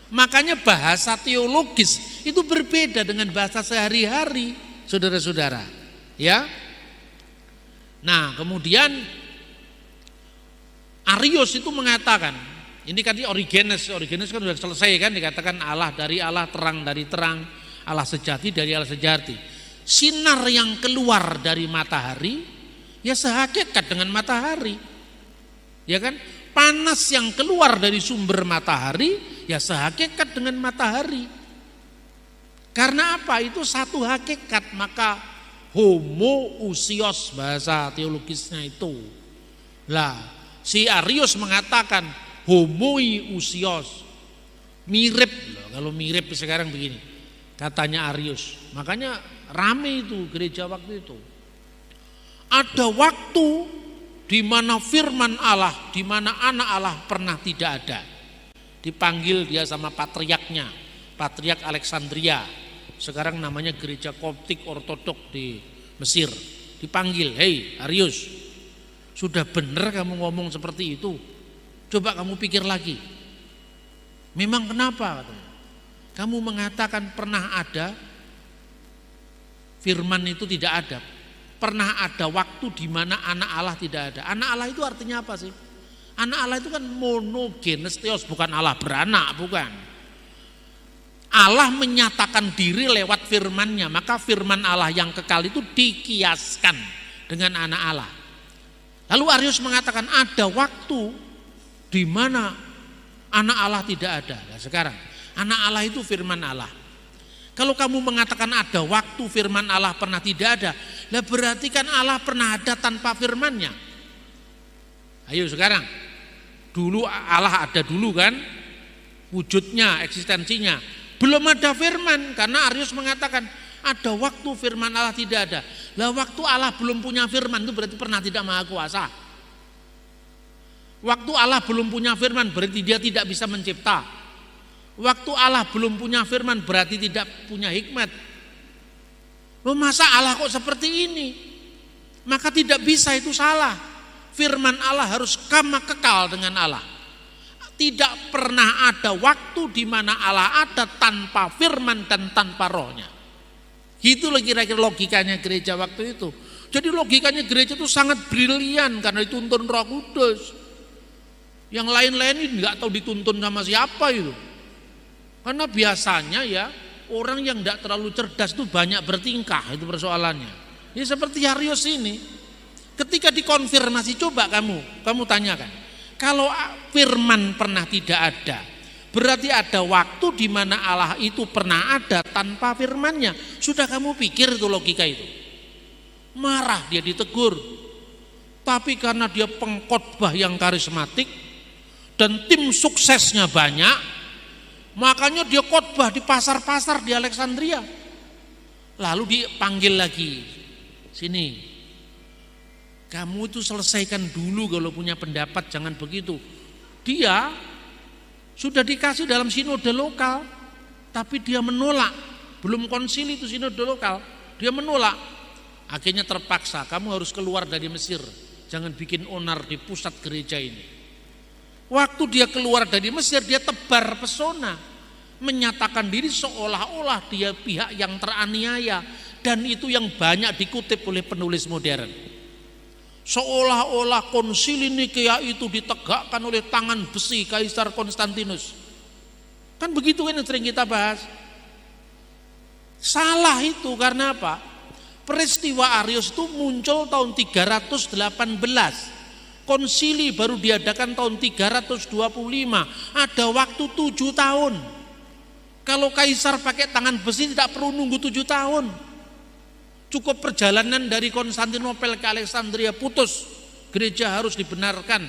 Makanya bahasa teologis itu berbeda dengan bahasa sehari-hari, saudara-saudara. Ya. Nah kemudian Arius itu mengatakan, ini kan Origenes kan sudah selesai kan, dikatakan Allah dari Allah, terang dari terang, Allah sejati dari Allah sejati. Sinar yang keluar dari matahari ya sehakikat dengan matahari. Ya kan? panas yang keluar dari sumber matahari ya sehakikat dengan matahari. Karena apa? Itu satu hakikat, maka homoousios bahasa teologisnya itu. Lah, si Arius mengatakan homoiousios, mirip. Kalau mirip sekarang begini, katanya Arius. Makanya rame itu gereja waktu itu. Ada waktu di mana firman Allah, di mana anak Allah pernah tidak ada. Dipanggil dia sama patriarknya, Patriark Alexandria. Sekarang namanya gereja Koptik Ortodok di Mesir. Dipanggil, hei Arius, sudah benar kamu ngomong seperti itu? Coba kamu pikir lagi. Memang kenapa? Kamu mengatakan pernah ada, firman itu tidak ada. Pernah ada waktu di mana anak Allah tidak ada. Anak Allah itu artinya apa sih? Anak Allah itu kan monogenes theos, bukan Allah beranak, bukan. Allah menyatakan diri lewat firman-Nya, maka firman Allah yang kekal itu dikiaskan dengan anak Allah. Lalu Arius mengatakan ada waktu di mana anak Allah tidak ada. Nah, sekarang anak Allah itu firman Allah. Kalau kamu mengatakan ada waktu firman Allah pernah tidak ada, lah berarti kan Allah pernah ada tanpa firman-Nya. Ayo sekarang, dulu Allah ada dulu kan, wujudnya, eksistensinya. Belum ada firman, karena Arius mengatakan ada waktu firman Allah tidak ada. Lah waktu Allah belum punya firman itu berarti pernah tidak maha kuasa. Waktu Allah belum punya firman berarti dia tidak bisa mencipta. Waktu Allah belum punya firman berarti tidak punya hikmat. Loh masa Allah kok seperti ini? Maka tidak bisa, itu salah. Firman Allah harus kama kekal dengan Allah. Tidak pernah ada waktu di mana Allah ada tanpa firman dan tanpa rohnya. Gitu loh kira-kira logikanya gereja waktu itu. Jadi logikanya gereja itu sangat brilian karena dituntun Roh Kudus. Yang lain-lain ini nggak tahu dituntun sama siapa itu. Karena biasanya ya orang yang tidak terlalu cerdas itu banyak bertingkah, itu persoalannya. Ya seperti Arius ini. Ketika dikonfirmasi, coba kamu tanyakan. Kalau firman pernah tidak ada, berarti ada waktu di mana Allah itu pernah ada tanpa firman-Nya. Sudah kamu pikir itu logika itu? Marah dia, ditegur. Tapi karena dia pengkhotbah yang karismatik dan tim suksesnya banyak, makanya dia khotbah di pasar-pasar di Alexandria. Lalu dipanggil lagi, sini. Kamu itu selesaikan dulu kalau punya pendapat, jangan begitu. Dia sudah dikasih dalam sinode lokal, tapi dia menolak. Belum konsili itu sinode lokal, dia menolak. Akhirnya terpaksa, kamu harus keluar dari Mesir. Jangan bikin onar di pusat gereja ini. Waktu dia keluar dari Mesir, dia tebar pesona. Menyatakan diri seolah-olah dia pihak yang teraniaya. Dan itu yang banyak dikutip oleh penulis modern. Seolah-olah konsili Nikea itu ditegakkan oleh tangan besi Kaisar Konstantinus. Kan begitu kan yang sering kita bahas. Salah itu karena apa? Peristiwa Arius itu muncul tahun 318. Konsili baru diadakan tahun 325. Ada waktu 7 tahun. Kalau Kaisar pakai tangan besi tidak perlu nunggu 7 tahun. Cukup perjalanan dari Konstantinopel ke Alexandria putus. Gereja harus dibenarkan,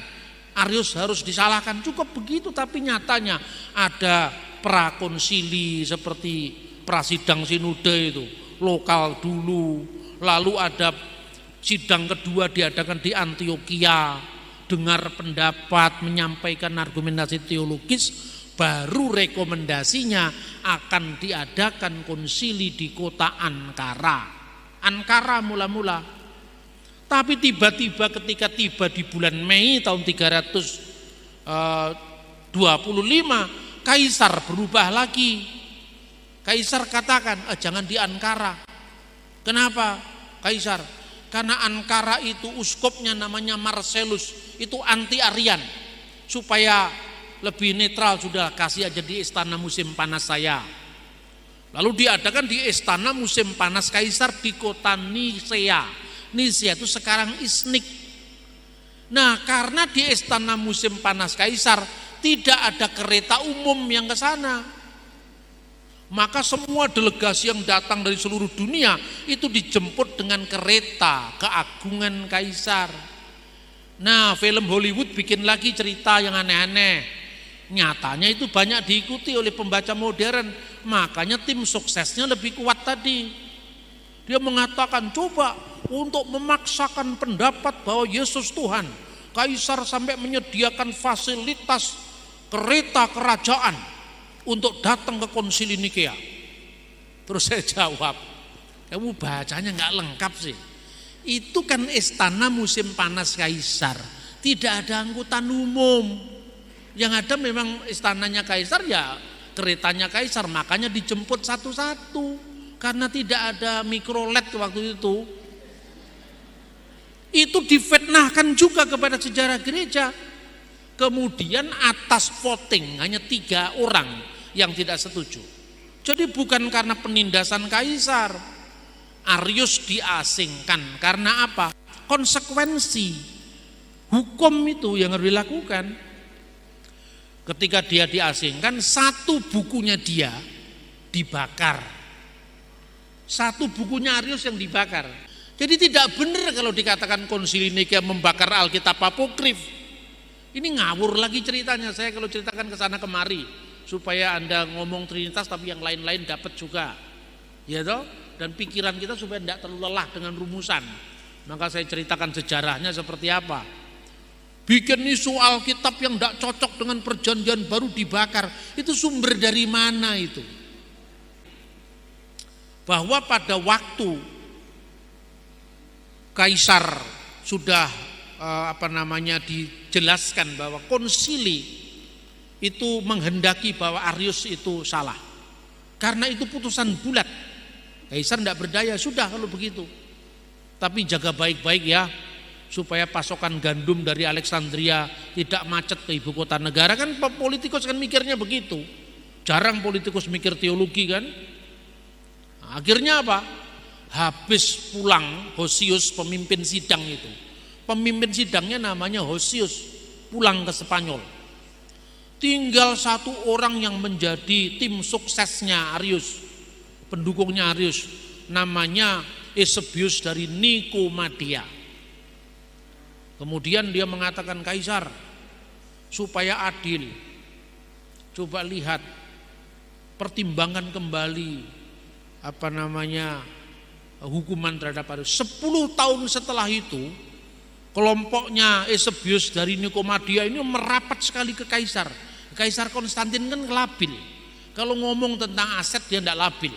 Arius harus disalahkan. Cukup begitu, tapi nyatanya ada prakonsili seperti prasidang sinode itu lokal dulu. Lalu ada sidang kedua diadakan di Antioquia, dengar pendapat, menyampaikan argumentasi teologis, baru rekomendasinya akan diadakan konsili di kota Ankara mula-mula. Tapi tiba-tiba ketika tiba di bulan Mei tahun 325, Kaisar berubah lagi. Kaisar katakan, jangan di Ankara. Kenapa Kaisar? Karena Ankara itu uskopnya namanya Marcellus, itu anti-Arian. Supaya lebih netral, sudah kasih aja di istana musim panas saya. Lalu diadakan di istana musim panas Kaisar di kota Nisea. Nisea itu sekarang Iznik. Nah, karena di istana musim panas kaisar tidak ada kereta umum yang ke sana, maka semua delegasi yang datang dari seluruh dunia itu dijemput dengan kereta keagungan kaisar. Nah, film Hollywood bikin lagi cerita yang aneh-aneh. Nyatanya itu banyak diikuti oleh pembaca modern, makanya tim suksesnya lebih kuat tadi. Dia mengatakan, coba untuk memaksakan pendapat bahwa Yesus Tuhan, kaisar sampai menyediakan fasilitas kereta kerajaan untuk datang ke konsili Nikea. Terus saya jawab, kamu bacanya nggak lengkap sih. Itu kan istana musim panas kaisar, tidak ada angkutan umum. Yang ada memang istananya kaisar, ya keretanya kaisar, makanya dijemput satu-satu karena tidak ada mikrolet waktu itu. Itu difitnahkan juga kepada sejarah gereja. Kemudian atas voting hanya 3 orang yang tidak setuju. Jadi bukan karena penindasan kaisar, Arius diasingkan karena apa? Konsekuensi hukum itu yang harus dilakukan. Ketika dia diasingkan, 1 bukunya dia dibakar. 1 bukunya Arius yang dibakar. Jadi tidak benar kalau dikatakan konsili Nikea membakar Alkitab apokrif. Ini ngawur lagi ceritanya. Saya kalau ceritakan ke sana kemari supaya Anda ngomong Trinitas tapi yang lain-lain dapat juga. Ya toh? Dan pikiran kita supaya tidak terlalu lelah dengan rumusan. Maka saya ceritakan sejarahnya seperti apa. Bikin isu Alkitab yang tidak cocok dengan perjanjian baru dibakar. Itu sumber dari mana itu? Bahwa pada waktu kaisar sudah dijelaskan bahwa konsili itu menghendaki bahwa Arius itu salah. Karena itu putusan bulat. Kaisar tidak berdaya, sudah kalau begitu. Tapi jaga baik-baik ya, supaya pasokan gandum dari Alexandria tidak macet ke ibu kota negara. Kan politikus kan mikirnya begitu. Jarang politikus mikir teologi kan. Akhirnya apa? Habis pulang Hosius pemimpin sidang itu. Pemimpin sidangnya namanya Hosius, pulang ke Spanyol. Tinggal 1 orang yang menjadi tim suksesnya Arius, pendukungnya Arius, namanya Eusebius dari Nikomedia. Kemudian dia mengatakan, kaisar, supaya adil, coba lihat, pertimbangkan kembali hukuman terhadap Arius. 10 tahun setelah itu, kelompoknya Eusebius dari Nikomedia ini merapat sekali ke kaisar. Kaisar Konstantin kan labil. Kalau ngomong tentang aset dia tidak labil.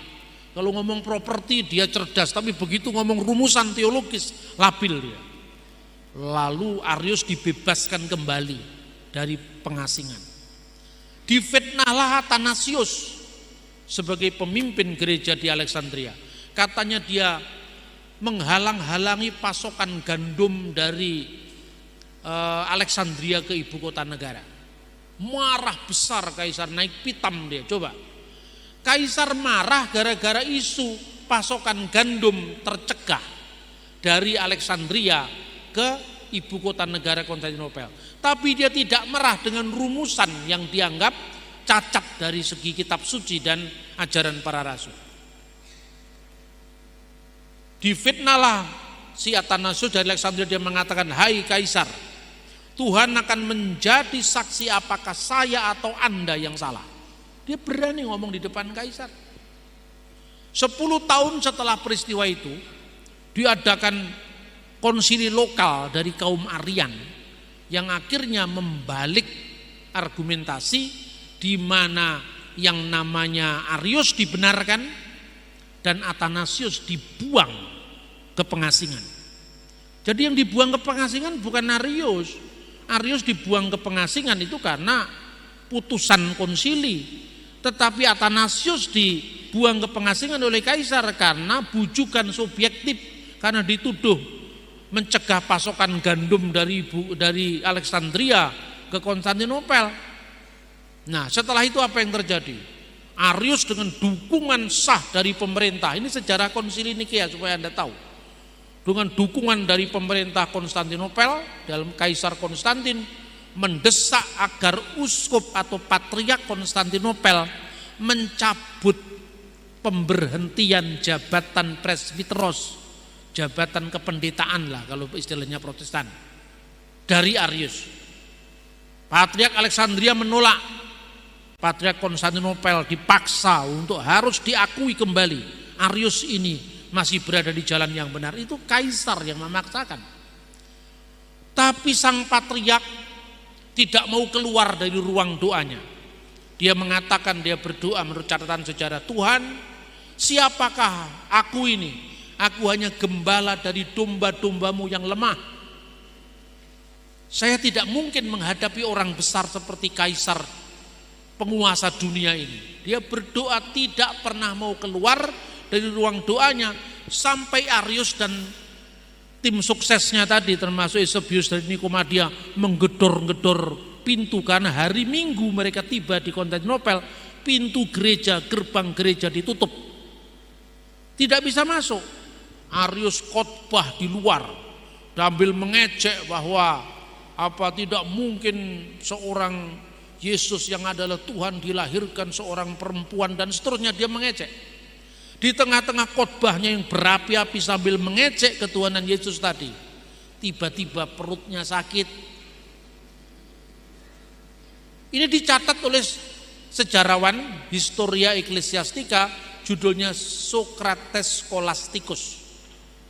Kalau ngomong properti dia cerdas, tapi begitu ngomong rumusan teologis labil dia. Lalu Arius dibebaskan kembali dari pengasingan. Difitnahlah Athanasius sebagai pemimpin gereja di Alexandria. Katanya dia menghalang-halangi pasokan gandum dari Alexandria ke ibu kota negara. Marah besar kaisar, naik pitam dia. Coba, kaisar marah gara-gara isu pasokan gandum tercegah dari Alexandria ke ibu kota negara Konstantinopel. Tapi dia tidak marah dengan rumusan yang dianggap cacat dari segi kitab suci dan ajaran para rasul. Difitnahlah si Athanasius dari Alexandria, dia mengatakan, hai kaisar, Tuhan akan menjadi saksi apakah saya atau Anda yang salah. Dia berani ngomong di depan kaisar. 10 tahun setelah peristiwa itu diadakan konsili lokal dari kaum Arian yang akhirnya membalik argumentasi, di mana yang namanya Arius dibenarkan dan Athanasius dibuang ke pengasingan. Jadi yang dibuang ke pengasingan bukan Arius. Arius dibuang ke pengasingan itu karena putusan konsili. Tetapi Athanasius dibuang ke pengasingan oleh kaisar karena bujukan subjektif, karena dituduh mencegah pasokan gandum dari Alexandria ke Konstantinopel. Nah, setelah itu apa yang terjadi? Arius dengan dukungan sah dari pemerintah, ini sejarah konsili Nikea supaya Anda tahu. dengan dukungan dari pemerintah Konstantinopel dalam Kaisar Konstantin mendesak agar uskup atau patriark Konstantinopel mencabut pemberhentian jabatan presbiteros, jabatan kependetaan lah kalau istilahnya Protestan, dari Arius. Patriark Alexandria menolak. Patriark Konstantinopel dipaksa untuk harus diakui kembali Arius ini masih berada di jalan yang benar. Itu kaisar yang memaksakan. Tapi sang patriark tidak mau keluar dari ruang doanya. Dia mengatakan, dia berdoa menurut catatan sejarah, Tuhan, siapakah aku ini? Aku hanya gembala dari domba-dombamu yang lemah. Saya tidak mungkin menghadapi orang besar seperti kaisar penguasa dunia ini. Dia berdoa tidak pernah mau keluar dari ruang doanya sampai Arius dan tim suksesnya tadi termasuk Eusebius dari Nikomedia menggedor-gedor pintu, karena hari Minggu mereka tiba di Konstantinopel, pintu gereja, gerbang gereja ditutup. Tidak bisa masuk. Arius khotbah di luar sambil mengejek bahwa tidak mungkin seorang Yesus yang adalah Tuhan dilahirkan seorang perempuan dan seterusnya. Dia mengejek. Di tengah-tengah khotbahnya yang berapi-api sambil mengejek ketuhanan Yesus tadi, tiba-tiba perutnya sakit. Ini dicatat oleh sejarawan Historia Ecclesiastica, judulnya Socrates Scholasticus.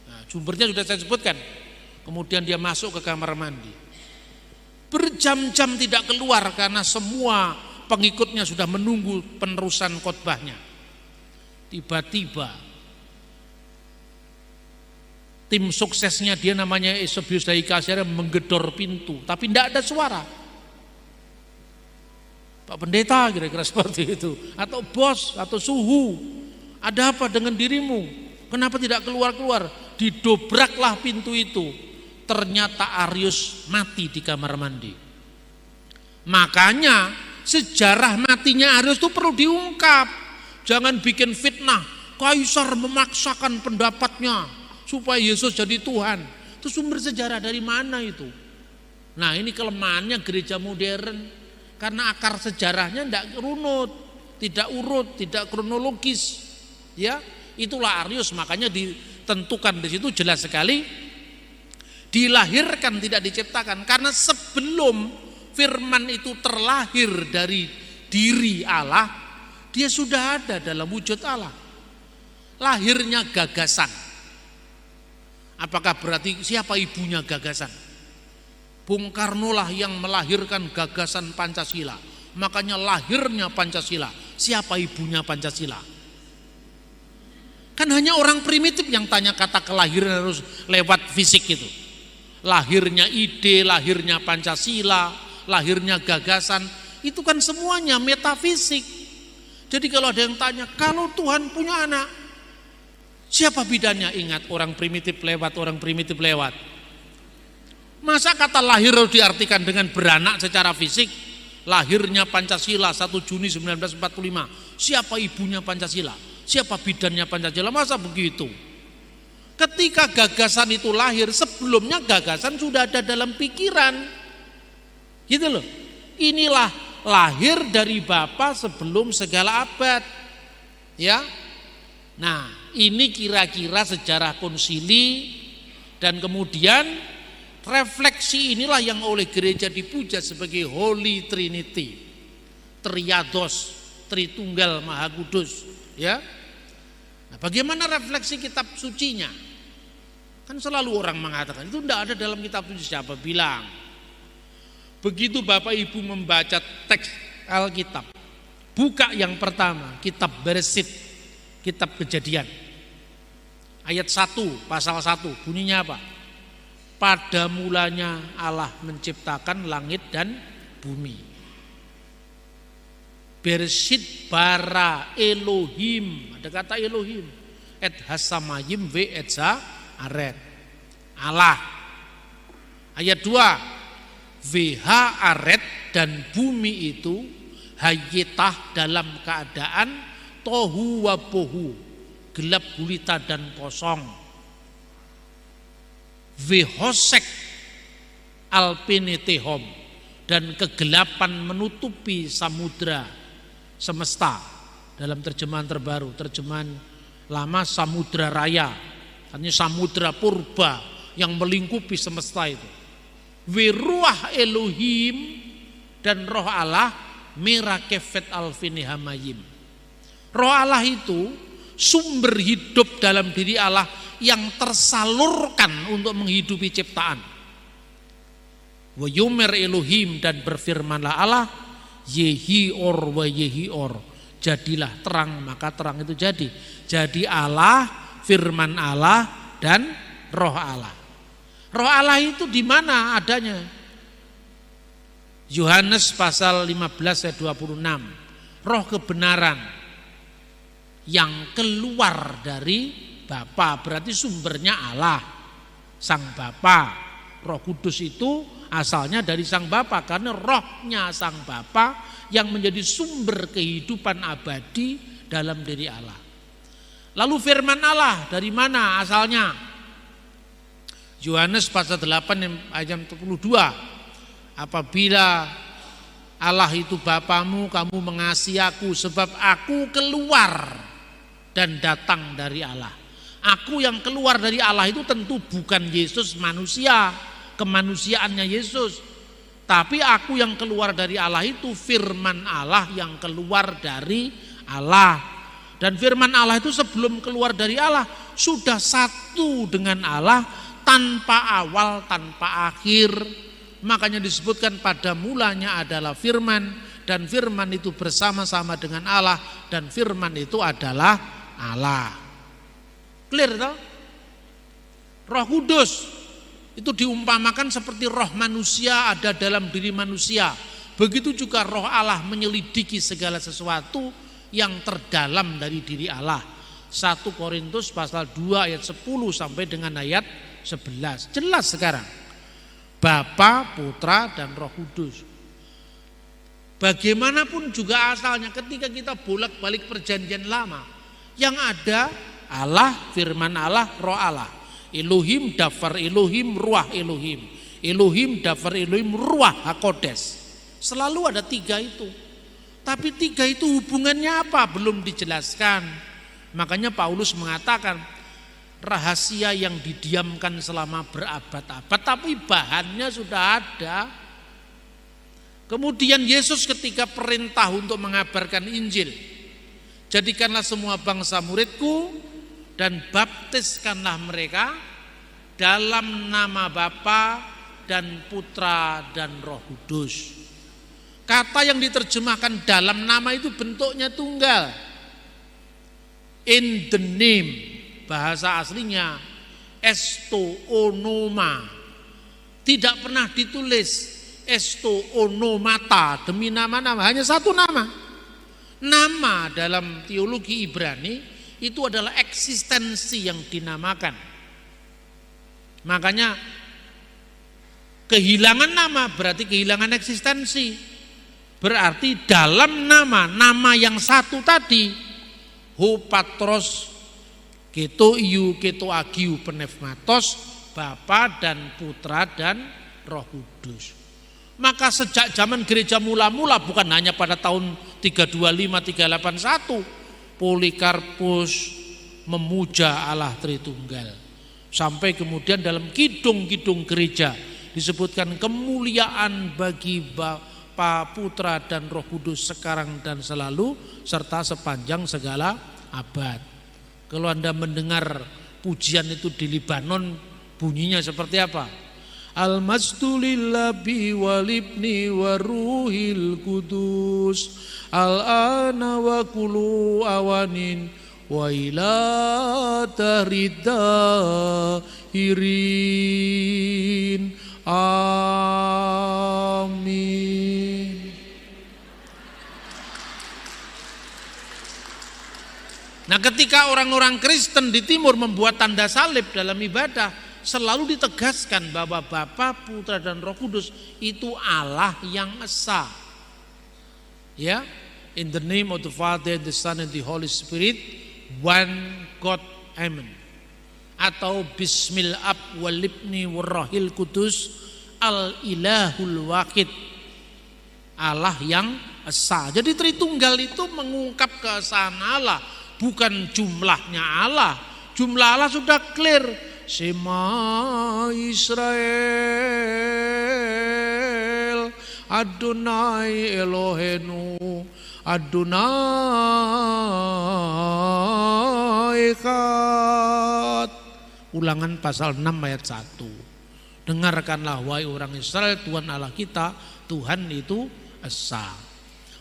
Nah, sumbernya sudah saya sebutkan. Kemudian dia masuk ke kamar mandi. Berjam-jam tidak keluar karena semua pengikutnya sudah menunggu penerusan khotbahnya. Tiba-tiba tim suksesnya, dia namanya Eusebius dari Caesarea, menggedor pintu, tapi tidak ada suara. Pak Pendeta kira-kira seperti itu, atau bos, atau suhu, ada apa dengan dirimu? Kenapa tidak keluar-keluar? Didobraklah pintu itu. Ternyata Arius mati di kamar mandi. Makanya sejarah matinya Arius itu perlu diungkap. Jangan bikin fitnah. Kaisar memaksakan pendapatnya supaya Yesus jadi Tuhan. Itu sumber sejarah dari mana itu? Nah, ini kelemahannya gereja modern. Karena akar sejarahnya tidak runut, tidak urut, tidak kronologis. Ya, itulah Arius. Makanya ditentukan di situ jelas sekali. Dilahirkan tidak diciptakan, karena sebelum firman itu terlahir dari diri Allah, dia sudah ada dalam wujud Allah. Lahirnya gagasan. Apakah berarti siapa ibunya gagasan? Bung Karno lah yang melahirkan gagasan Pancasila. Makanya lahirnya Pancasila. Siapa ibunya Pancasila? Kan hanya orang primitif yang tanya kata kelahiran harus lewat fisik itu. Lahirnya ide, lahirnya Pancasila, lahirnya gagasan, itu kan semuanya metafisik. Jadi kalau ada yang tanya, kalau Tuhan punya anak, siapa bidannya? Ingat, orang primitif lewat, orang primitif lewat. Masa kata lahir harus diartikan dengan beranak secara fisik? Lahirnya Pancasila 1 Juni 1945. Siapa ibunya Pancasila? Siapa bidannya Pancasila? Masa begitu? Ketika gagasan itu lahir, sebelumnya gagasan sudah ada dalam pikiran. Gitu loh. Inilah lahir dari Bapa sebelum segala abad. Ya. Nah, ini kira-kira sejarah konsili, dan kemudian refleksi inilah yang oleh gereja dipuja sebagai Holy Trinity. Triados, Tritunggal Maha Kudus, ya. Nah, bagaimana refleksi kitab sucinya? Kan selalu orang mengatakan itu tidak ada dalam kitab suci. Siapa bilang? Begitu Bapak Ibu membaca teks Alkitab, buka yang pertama kitab Bereshit, kitab Kejadian, ayat 1, pasal 1, bunyinya apa? Pada mulanya Allah menciptakan langit dan bumi. Bereshit bara Elohim, ada kata Elohim, et hasamayim ve etza aret, Allah. Ayat 2, VH aret, dan bumi itu hayitah dalam keadaan tohu wabohu, gelap gulita dan kosong. Vehosek alpinitehom, dan kegelapan menutupi samudra semesta. Dalam terjemahan terbaru, terjemahan lama samudra raya, artinya samudra purba yang melingkupi semesta itu. Wiruah Elohim, dan roh Allah merakefet alfinihamayim. Roh Allah itu sumber hidup dalam diri Allah yang tersalurkan untuk menghidupi ciptaan. Wa yumer Elohim, dan berfirmanlah Allah, yehi or wa yehi or, jadilah terang maka terang itu jadi. Jadi Allah, firman Allah, dan roh Allah. Roh Allah itu di mana adanya? Yohanes pasal 15 ayat 26. Roh kebenaran yang keluar dari Bapa, berarti sumbernya Allah, Sang Bapa. Roh Kudus itu asalnya dari Sang Bapa, karena rohnya Sang Bapa yang menjadi sumber kehidupan abadi dalam diri Allah. Lalu firman Allah dari mana asalnya? Yohanes pasal 8 ayat 22. Apabila Allah itu Bapamu, kamu mengasihi aku, sebab aku keluar dan datang dari Allah. Aku yang keluar dari Allah itu tentu bukan Yesus manusia, kemanusiaannya Yesus. Tapi aku yang keluar dari Allah itu firman Allah yang keluar dari Allah. Dan firman Allah itu sebelum keluar dari Allah sudah satu dengan Allah, tanpa awal, tanpa akhir. Makanya disebutkan pada mulanya adalah firman, dan firman itu bersama-sama dengan Allah, dan firman itu adalah Allah. Clear toh? Roh Kudus itu diumpamakan seperti roh manusia ada dalam diri manusia. Begitu juga roh Allah menyelidiki segala sesuatu yang terdalam dari diri Allah. 1 Korintus pasal 2 ayat 10 sampai dengan ayat 11. Jelas sekarang. Bapa, Putra, dan Roh Kudus. Bagaimanapun juga asalnya, ketika kita bolak-balik perjanjian lama, yang ada Allah, firman Allah, roh Allah. Elohim, dafar Elohim, ruah Elohim. Elohim, dafar Elohim, ruah hakodes. Selalu ada tiga itu. Tapi tiga itu hubungannya apa? Belum dijelaskan. Makanya Paulus mengatakan, rahasia yang didiamkan selama berabad-abad, tapi bahannya sudah ada. Kemudian Yesus ketika perintah untuk mengabarkan Injil, jadikanlah semua bangsa muridku, dan baptiskanlah mereka dalam nama Bapa dan Putra dan Roh Kudus. Kata yang diterjemahkan dalam nama itu bentuknya tunggal. In the name, bahasa aslinya esto onoma. Tidak pernah ditulis esto onomata, demi nama-nama, hanya satu nama. Nama dalam teologi Ibrani itu adalah eksistensi yang dinamakan. Makanya kehilangan nama berarti kehilangan eksistensi. Berarti dalam nama yang satu tadi, ho patros, keto iu, keto agiu, penefmatos, Bapa dan Putra dan Roh Kudus. Maka sejak zaman gereja mula-mula, bukan hanya pada tahun 325-381, Polikarpus memuja Allah Tritunggal. Sampai kemudian dalam kidung-kidung gereja disebutkan kemuliaan bagi Bapa, Putra, dan Roh Kudus sekarang dan selalu, serta sepanjang segala abad. Kalau Anda mendengar pujian itu di Libanon, bunyinya seperti apa? Al-masdu lillahi walibni wa ruhil kudus, al-ana wa kulu awanin wa ila taridahirin. Amin. Nah, ketika orang-orang Kristen di timur membuat tanda salib dalam ibadah, selalu ditegaskan bahwa Bapa, Putra, dan Roh Kudus itu Allah yang esa. Ya, in the name of the Father, the Son, and the Holy Spirit, one God, amen. atau bismil ab wal ibni warrahil kudus al ilahul wahid, Allah yang esa. Jadi Tritunggal itu mengungkap keesaan Allah, bukan jumlahnya Allah. Jumlah Allah sudah clear. Shema Israel Adonai Elohenu Adonai Echad. Ulangan pasal 6 ayat 1. Dengarkanlah wahai orang Israel, Tuhan Allah kita, Tuhan itu esa.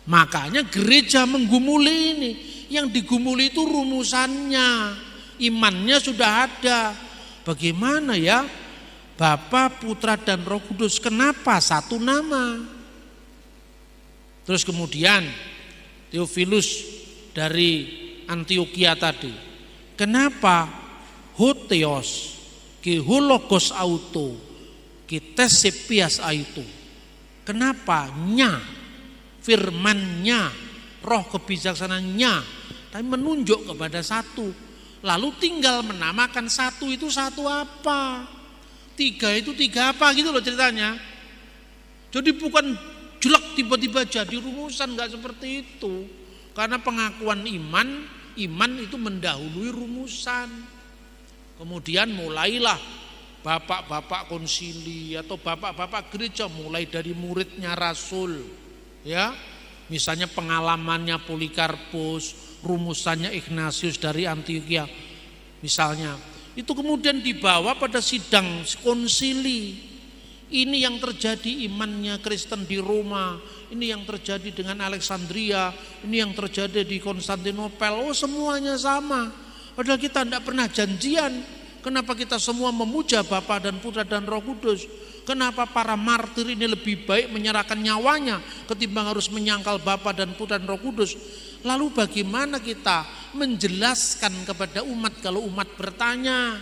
Makanya gereja menggumuli ini. Yang digumuli itu rumusannya, imannya sudah ada. Bagaimana ya Bapa, Putra dan Roh Kudus, kenapa satu nama? Terus kemudian Theophilus dari Antioquia tadi, kenapa Hotheos ki hologos auto ki tesepias aitu? Kenapa nya, firmannya, roh kebijaksanaannya, tapi menunjuk kepada satu. Lalu tinggal menamakan satu itu satu apa, tiga itu tiga apa, gitu loh ceritanya. Jadi bukan jelek tiba-tiba jadi rumusan, enggak seperti itu. Karena pengakuan iman itu mendahului rumusan. Kemudian mulailah bapak-bapak konsili atau bapak-bapak gereja, mulai dari muridnya Rasul, ya, misalnya pengalamannya Polikarpus, rumusannya Ignatius dari Antioquia, misalnya, itu kemudian dibawa pada sidang konsili. Ini yang terjadi imannya Kristen di Roma, ini yang terjadi dengan Alexandria, ini yang terjadi di Konstantinopel. Oh, semuanya sama. Padahal kita tidak pernah janjian. Kenapa kita semua memuja Bapa dan Putra dan Roh Kudus? Kenapa para martir ini lebih baik menyerahkan nyawanya ketimbang harus menyangkal Bapa dan Putra dan Roh Kudus? Lalu bagaimana kita menjelaskan kepada umat kalau umat bertanya?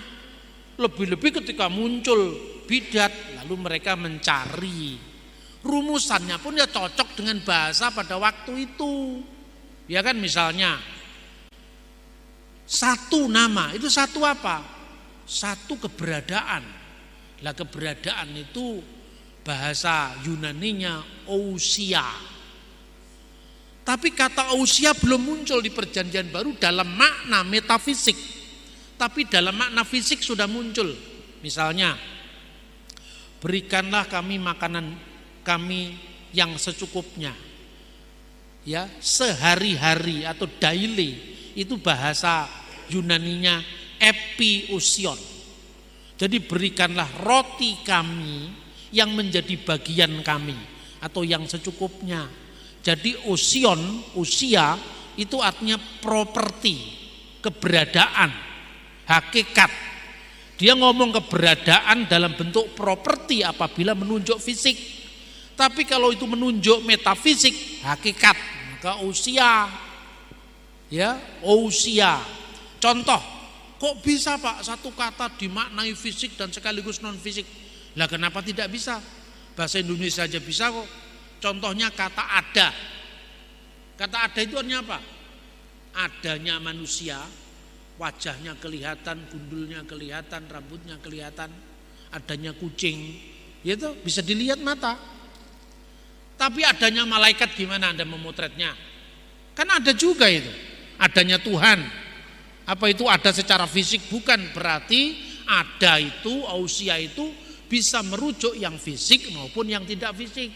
Lebih-lebih ketika muncul bidat, lalu mereka mencari. Rumusannya pun ya cocok dengan bahasa pada waktu itu. Ya kan, misalnya satu nama, itu satu apa? Satu keberadaan. Lah keberadaan itu bahasa Yunaninya ousia. Tapi kata ousia belum muncul di Perjanjian Baru dalam makna metafisik. Tapi dalam makna fisik sudah muncul. Misalnya, berikanlah kami makanan kami yang secukupnya. Ya, sehari-hari atau daily. Itu bahasa Yunaninya epiousion. Jadi berikanlah roti kami yang menjadi bagian kami atau yang secukupnya. Jadi usia itu artinya properti, keberadaan, hakikat. Dia ngomong keberadaan dalam bentuk properti apabila menunjuk fisik. Tapi kalau itu menunjuk metafisik, hakikat, maka usia. Ya, ousia. Contoh, kok bisa Pak satu kata dimaknai fisik dan sekaligus non fisik? Lah kenapa tidak bisa? Bahasa Indonesia aja bisa kok. Contohnya kata ada. Kata ada itu artinya apa? Adanya manusia, wajahnya kelihatan, gundulnya kelihatan, rambutnya kelihatan, adanya kucing, itu bisa dilihat mata. Tapi adanya malaikat gimana Anda memotretnya? Kan ada juga itu. Adanya Tuhan, apa itu ada secara fisik? Bukan, berarti ada itu, ousia itu bisa merujuk yang fisik maupun yang tidak fisik.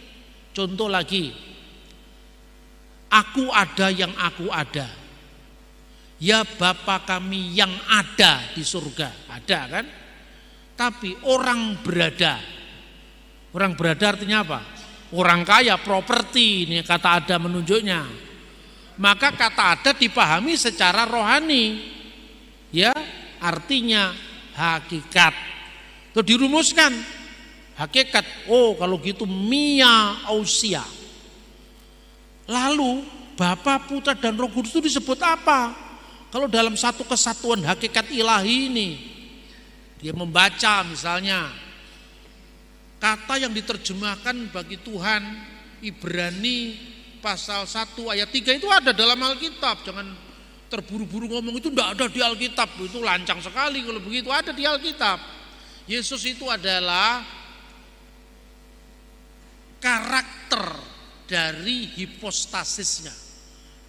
Contoh lagi, aku ada yang aku ada. Ya Bapa kami yang ada di surga, ada kan? Tapi orang berada artinya apa? Orang kaya, properti, ini kata ada menunjuknya. Maka kata ada dipahami secara rohani, ya, artinya hakikat. Terus dirumuskan hakikat. Oh, kalau gitu mia ousia. Lalu Bapa, Putra dan Roh Kudus itu disebut apa? Kalau dalam satu kesatuan hakikat ilahi ini, dia membaca misalnya kata yang diterjemahkan bagi Tuhan Ibrani pasal 1 ayat 3 itu ada dalam Alkitab. Jangan terburu-buru ngomong itu tidak ada di Alkitab. Itu lancang sekali kalau begitu, ada di Alkitab. Yesus itu adalah karakter dari hipostasisnya.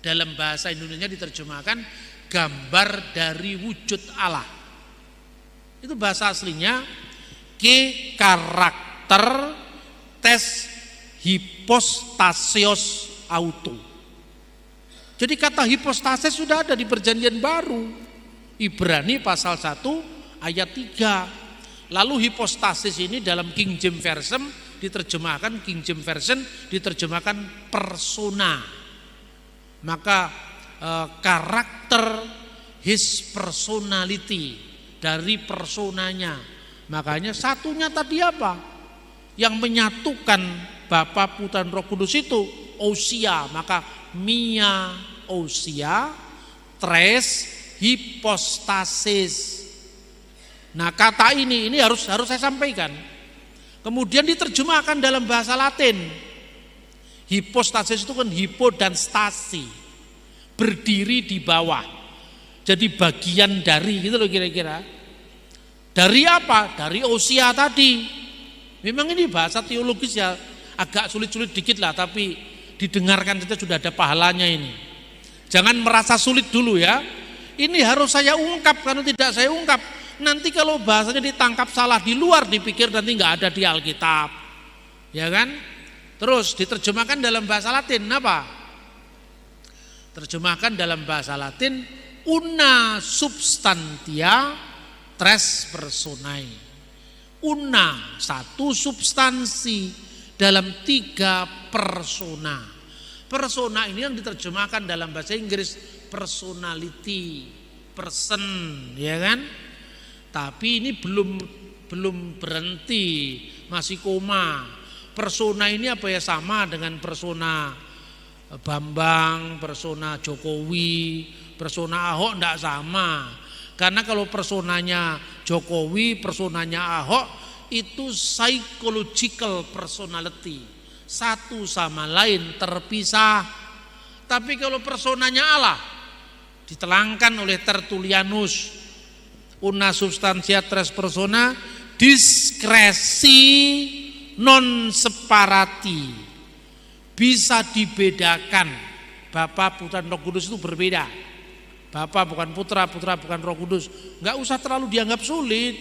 Dalam bahasa Indonesia diterjemahkan gambar dari wujud Allah. Itu bahasa aslinya karakter tes hipostasios auto. Jadi kata hipostasis sudah ada di Perjanjian Baru. Ibrani pasal 1 ayat 3. Lalu hipostasis ini dalam King James Version diterjemahkan persona. Maka karakter his personality, dari personanya. Makanya satunya tadi apa? Yang menyatukan Bapa, Putra, dan Roh Kudus itu ousia, maka mia ousia tres hipostasis. Nah, kata ini harus saya sampaikan. Kemudian diterjemahkan dalam bahasa Latin. Hipostasis itu kan hipo dan stasi, berdiri di bawah. Jadi bagian dari, gitu loh kira-kira. Dari apa? Dari ousia tadi. Memang ini bahasa teologis ya, agak sulit-sulit dikit lah, tapi didengarkan saja sudah ada pahalanya ini. Jangan merasa sulit dulu ya. Ini harus saya ungkap, karena tidak saya ungkap nanti kalau bahasanya ditangkap salah di luar, dipikir nanti nggak ada di Alkitab, ya kan? Terus diterjemahkan dalam bahasa Latin apa? Terjemahkan dalam bahasa Latin una substantia tres personae. Una, satu substansi dalam 3 persona. Persona ini yang diterjemahkan dalam bahasa Inggris personality, person, ya kan? Tapi ini belum berhenti, masih koma. Persona ini apa ya, sama dengan persona Bambang, persona Jokowi, persona Ahok enggak sama. Karena kalau personanya Jokowi, personanya Ahok itu psychological personality, satu sama lain terpisah. Tapi kalau personanya Allah ditelangkan oleh Tertullianus, una substantia tres persona diskresi non separati, bisa dibedakan. Bapa, Putra, dan Roh Kudus itu berbeda. Bapa bukan Putra, Putra bukan Roh Kudus. Enggak usah terlalu dianggap sulit.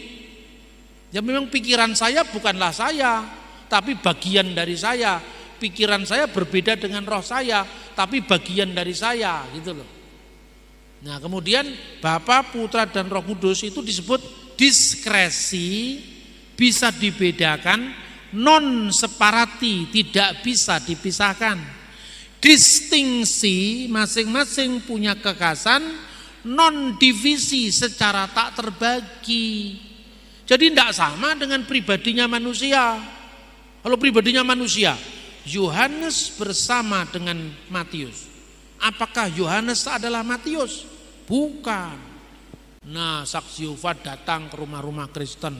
Ya memang pikiran saya bukanlah saya, tapi bagian dari saya. Pikiran saya berbeda dengan roh saya, tapi bagian dari saya, gitu loh. Nah, kemudian Bapa, Putra, dan Roh Kudus itu disebut diskresi, bisa dibedakan, non separati, tidak bisa dipisahkan. Distingsi, masing-masing punya kekhasan, non divisi, secara tak terbagi. Jadi tidak sama dengan pribadinya manusia. Kalau pribadinya manusia, Yohanes bersama dengan Matius. Apakah Yohanes adalah Matius? Bukan. Nah, saksi Yehova datang ke rumah-rumah Kristen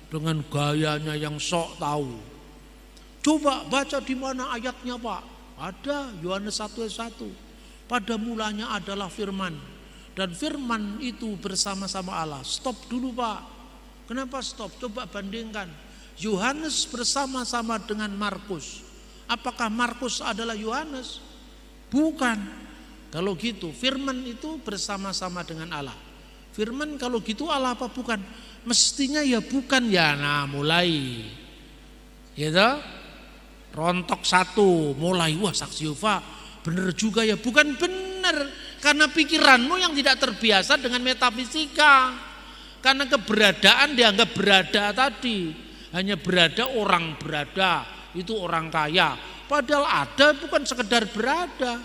dengan gayanya yang sok tahu. Coba baca di mana ayatnya, Pak? Ada, Yohanes 1:1. Pada mulanya adalah firman, dan firman itu bersama-sama Allah. Stop dulu, Pak. Kenapa stop? Coba bandingkan. Yohanes bersama-sama dengan Markus. Apakah Markus adalah Yohanes? Bukan. Kalau gitu, firman itu bersama-sama dengan Allah. Firman kalau gitu Allah apa bukan? Mestinya ya bukan ya. Nah, mulai. Gitu. Rontok satu, mulai, wah saksi Yehova benar juga ya. Bukan benar, karena pikiranmu yang tidak terbiasa dengan metafisika. Karena keberadaan dianggap berada tadi, hanya berada orang berada, itu orang kaya. Padahal ada bukan sekedar berada.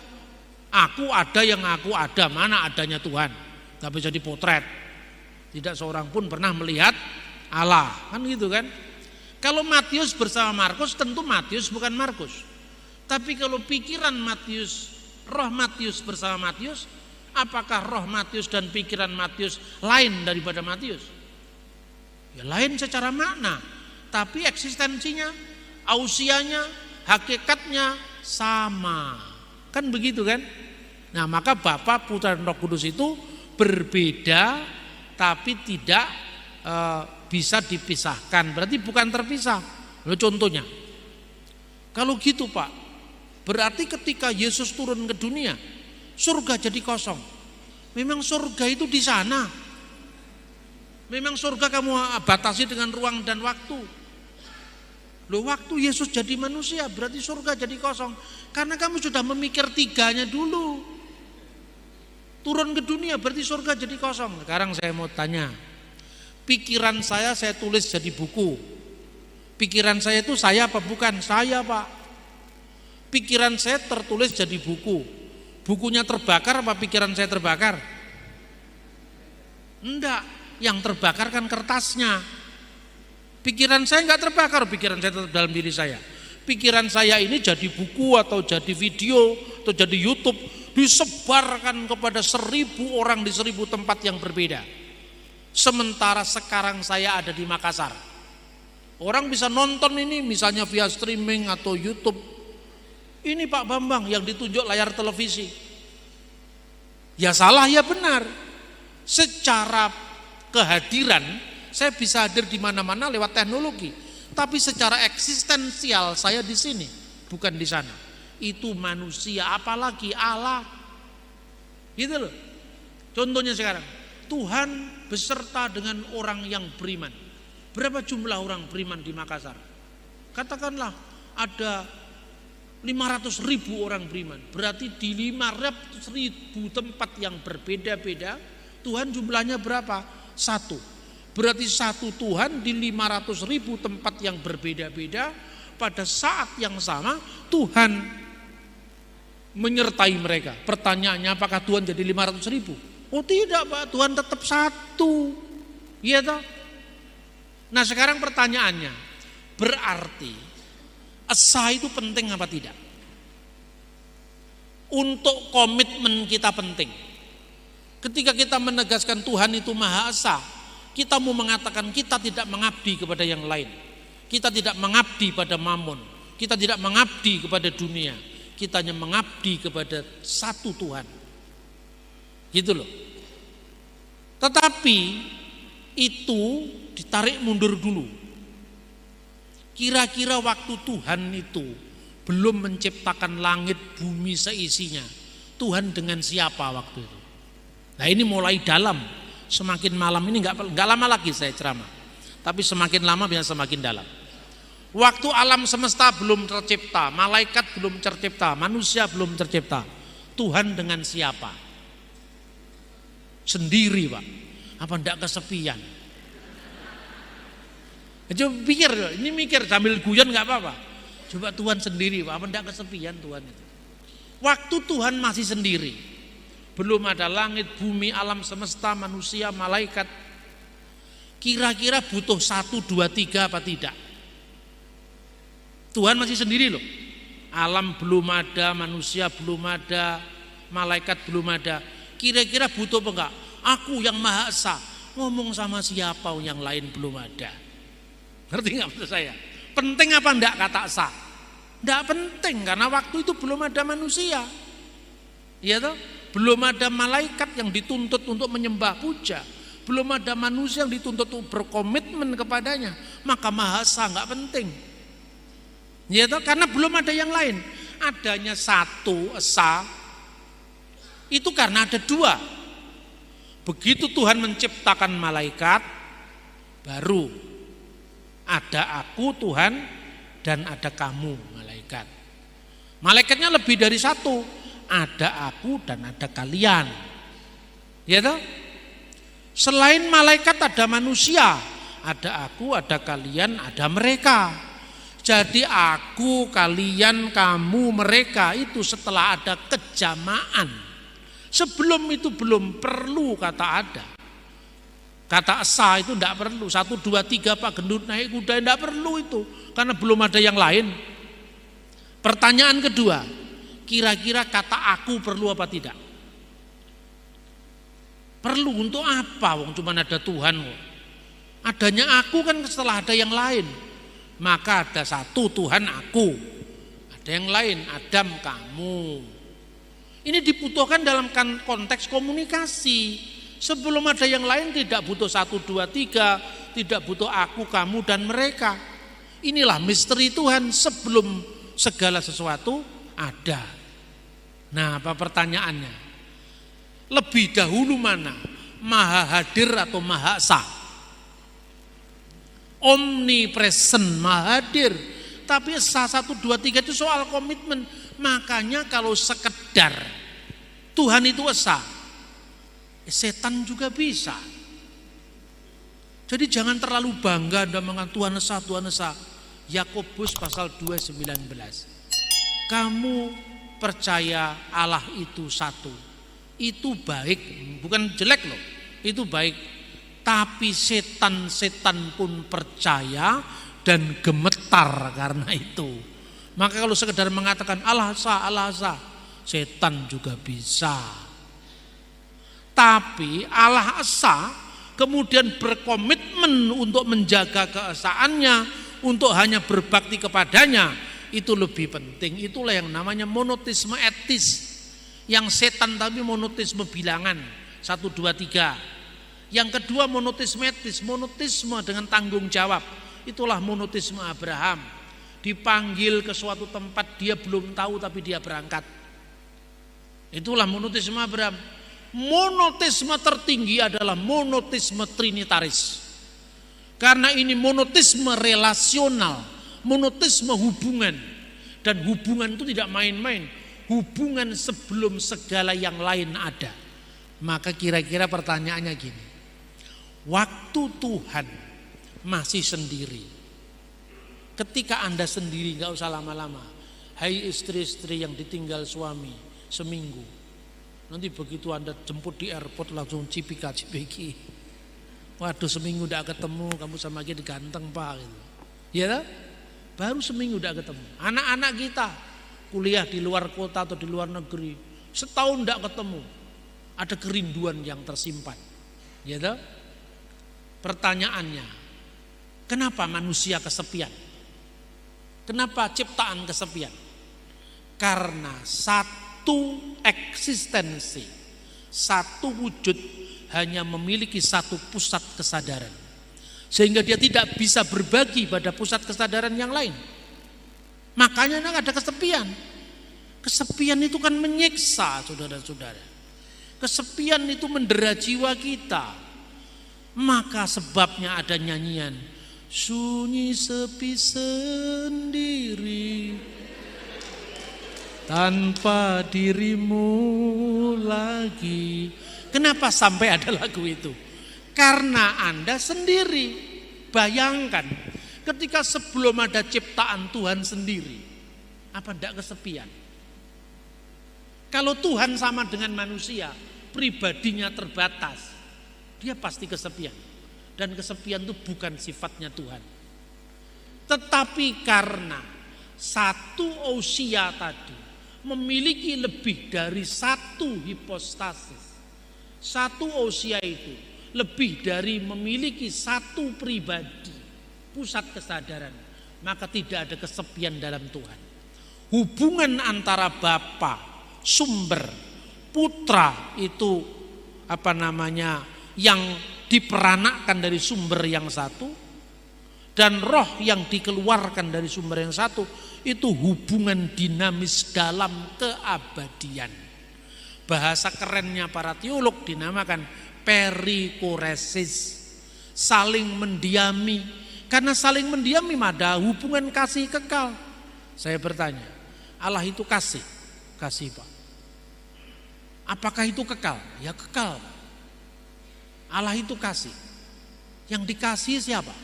Aku ada yang aku ada, mana adanya Tuhan. Gak bisa dipotret. Tidak seorang pun pernah melihat Allah, kan gitu kan. Kalau Matius bersama Markus, tentu Matius bukan Markus. Tapi kalau pikiran Matius, roh Matius bersama Matius, apakah roh Matius dan pikiran Matius lain daripada Matius? Ya lain secara makna, tapi eksistensinya, ausianya, hakikatnya sama. Kan begitu kan? Nah, maka Bapa, Putra dan Roh Kudus itu berbeda tapi tidak bisa dipisahkan. Berarti bukan terpisah. Loh, contohnya, kalau gitu Pak, berarti ketika Yesus turun ke dunia, surga jadi kosong. Memang surga itu di sana. Memang surga kamu batasi dengan ruang dan waktu. Loh, waktu Yesus jadi manusia berarti surga jadi kosong. Karena kamu sudah memikir tiganya dulu. Turun ke dunia berarti surga jadi kosong. Sekarang saya mau tanya, pikiran saya tulis jadi buku. Pikiran saya itu saya apa bukan? Saya Pak. Pikiran saya tertulis jadi buku. Bukunya terbakar apa pikiran saya terbakar? Enggak, yang terbakar kan kertasnya. Pikiran saya enggak terbakar, pikiran saya tetap dalam diri saya. Pikiran saya ini jadi buku atau jadi video atau jadi YouTube, disebarkan kepada 1000 orang di 1000 tempat yang berbeda. Sementara sekarang saya ada di Makassar. Orang bisa nonton ini misalnya via streaming atau YouTube. Ini Pak Bambang yang ditunjuk layar televisi. Ya salah ya benar. Secara kehadiran saya bisa hadir di mana-mana lewat teknologi. Tapi secara eksistensial saya di sini, bukan di sana. Itu manusia, apalagi Allah. Gitu loh. Contohnya sekarang, Tuhan beserta dengan orang yang beriman. Berapa jumlah orang beriman di Makassar? Katakanlah ada 500.000 orang beriman. Berarti di 500.000 tempat yang berbeda-beda, Tuhan jumlahnya berapa? 1. Berarti 1 Tuhan di 500.000 tempat yang berbeda-beda. Pada saat yang sama Tuhan menyertai mereka. Pertanyaannya, apakah Tuhan jadi 500.000? Oh tidak Pak, Tuhan tetap 1. Iya toh? Nah sekarang pertanyaannya, berarti esa itu penting apa tidak? Untuk komitmen kita penting. Ketika kita menegaskan Tuhan itu Maha Esa, kita mau mengatakan kita tidak mengabdi kepada yang lain. Kita tidak mengabdi pada mamon. Kita tidak mengabdi kepada dunia. Kita hanya mengabdi kepada satu Tuhan. Gitu loh. Tetapi itu ditarik mundur dulu. Kira-kira waktu Tuhan itu belum menciptakan langit bumi seisinya, Tuhan dengan siapa waktu itu? Nah ini mulai dalam. Semakin malam ini nggak lama lagi saya ceramah, tapi semakin lama biasa semakin dalam. Waktu alam semesta belum tercipta, malaikat belum tercipta, manusia belum tercipta, Tuhan dengan siapa? Sendiri Pak. Apa enggak kesepian? Coba pikir, ini mikir sambil guyon nggak apa-apa. Coba Tuhan sendiri Pak, apa enggak kesepian Tuhan itu? Waktu Tuhan masih sendiri, belum ada langit, bumi, alam semesta, manusia, malaikat. Kira-kira butuh 1, 2, 3 apa tidak? Tuhan masih sendiri loh. Alam belum ada, manusia belum ada, malaikat belum ada. Kira-kira butuh apa enggak? Aku yang Maha Esa ngomong sama siapa yang lain belum ada. Ngerti enggak maksud saya? Penting apa enggak kata esa? Enggak penting karena waktu itu belum ada manusia. Iya toh? Belum ada malaikat yang dituntut untuk menyembah puja. Belum ada manusia yang dituntut untuk berkomitmen kepadanya. Maka Maha Esa enggak penting. Ya toh? Karena belum ada yang lain. Adanya satu esa itu karena ada 2. Begitu Tuhan menciptakan malaikat, baru ada aku Tuhan dan ada kamu malaikat. Malaikatnya lebih dari 1. Ada aku dan ada kalian. Ya toh? Selain malaikat ada manusia, ada aku, ada kalian, ada mereka. Jadi aku, kalian, kamu, mereka itu setelah ada kejamaan. Sebelum itu belum perlu kata ada. Kata esa itu tidak perlu. 1, 2, 3 Pak gendut naik kuda tidak perlu itu. Karena belum ada yang lain. Pertanyaan kedua, kira-kira kata aku perlu apa tidak? Perlu untuk apa? Wong cuma ada Tuhan kok. Adanya aku kan setelah ada yang lain. Maka ada 1 Tuhan aku. Ada yang lain, Adam kamu. Ini dibutuhkan dalam konteks komunikasi. Sebelum ada yang lain tidak butuh 1, 2, 3, tidak butuh aku, kamu, dan mereka. Inilah misteri Tuhan sebelum segala sesuatu ada. Nah, apa pertanyaannya? Lebih dahulu mana? Maha hadir atau maha esa? Omnipresent, maha hadir. Tapi esa 1, 2, 3 itu soal komitmen. Makanya kalau sekedar Tuhan itu esa, setan juga bisa. Jadi jangan terlalu bangga dan mengatakan Tuhan esa, Tuhan esa. Yakobus pasal 2:19. Kamu percaya Allah itu satu. Itu baik, bukan jelek loh. Itu baik. Tapi setan-setan pun percaya dan gemetar karena itu. Maka kalau sekedar mengatakan Allah esa, setan juga bisa. Tapi Allah esa kemudian berkomitmen untuk menjaga keesaannya, untuk hanya berbakti kepadanya, itu lebih penting. Itulah yang namanya monoteisme etis. Yang setan tapi monoteisme bilangan 1, 2, 3. Yang kedua monoteisme etis, monoteisme dengan tanggung jawab. Itulah monoteisme Abraham. Dipanggil ke suatu tempat dia belum tahu tapi dia berangkat. Itulah monoteisme Abraham. Monoteisme tertinggi adalah monoteisme trinitaris. Karena ini monoteisme relasional, monoteisme hubungan. Dan hubungan itu tidak main-main. Hubungan sebelum segala yang lain ada. Maka kira-kira pertanyaannya gini. Waktu Tuhan masih sendiri. Ketika Anda sendiri, gak usah lama-lama. Hai istri-istri yang ditinggal suami seminggu. Nanti begitu Anda jemput di airport langsung cipika-cipiki. Waduh, seminggu udah ketemu, kamu sama dia diganteng Pak gitu. Ya, baru seminggu udah ketemu. Anak-anak kita kuliah di luar kota atau di luar negeri, setahun udah ketemu. Ada kerinduan yang tersimpan. Ya, pertanyaannya, kenapa manusia kesepian? Kenapa ciptaan kesepian? Karena satu eksistensi, satu wujud hanya memiliki satu pusat kesadaran. Sehingga dia tidak bisa berbagi pada pusat kesadaran yang lain. Makanya ada kesepian. Kesepian itu kan menyiksa, saudara-saudara. Kesepian itu mendera jiwa kita. Maka sebabnya ada nyanyian. Sunyi sepi sendiri tanpa dirimu lagi. Kenapa sampai ada lagu itu? Karena Anda sendiri. Bayangkan ketika sebelum ada ciptaan Tuhan sendiri, apa tidak kesepian? Kalau Tuhan sama dengan manusia, pribadinya terbatas, dia pasti kesepian. Dan kesepian itu bukan sifatnya Tuhan. Tetapi karena satu ousia tadi memiliki lebih dari satu hipostasis. Satu ousia itu lebih dari memiliki satu pribadi, pusat kesadaran. Maka tidak ada kesepian dalam Tuhan. Hubungan antara Bapa, sumber, putra itu yang diperanakkan dari sumber yang satu, dan roh yang dikeluarkan dari sumber yang satu, itu hubungan dinamis dalam keabadian. Bahasa kerennya para teolog dinamakan perikoresis, saling mendiami. Karena saling mendiami ada hubungan kasih kekal. Saya bertanya, Allah itu kasih Pak. Apakah itu kekal? Ya kekal. Allah itu kasih. Yang dikasih siapa?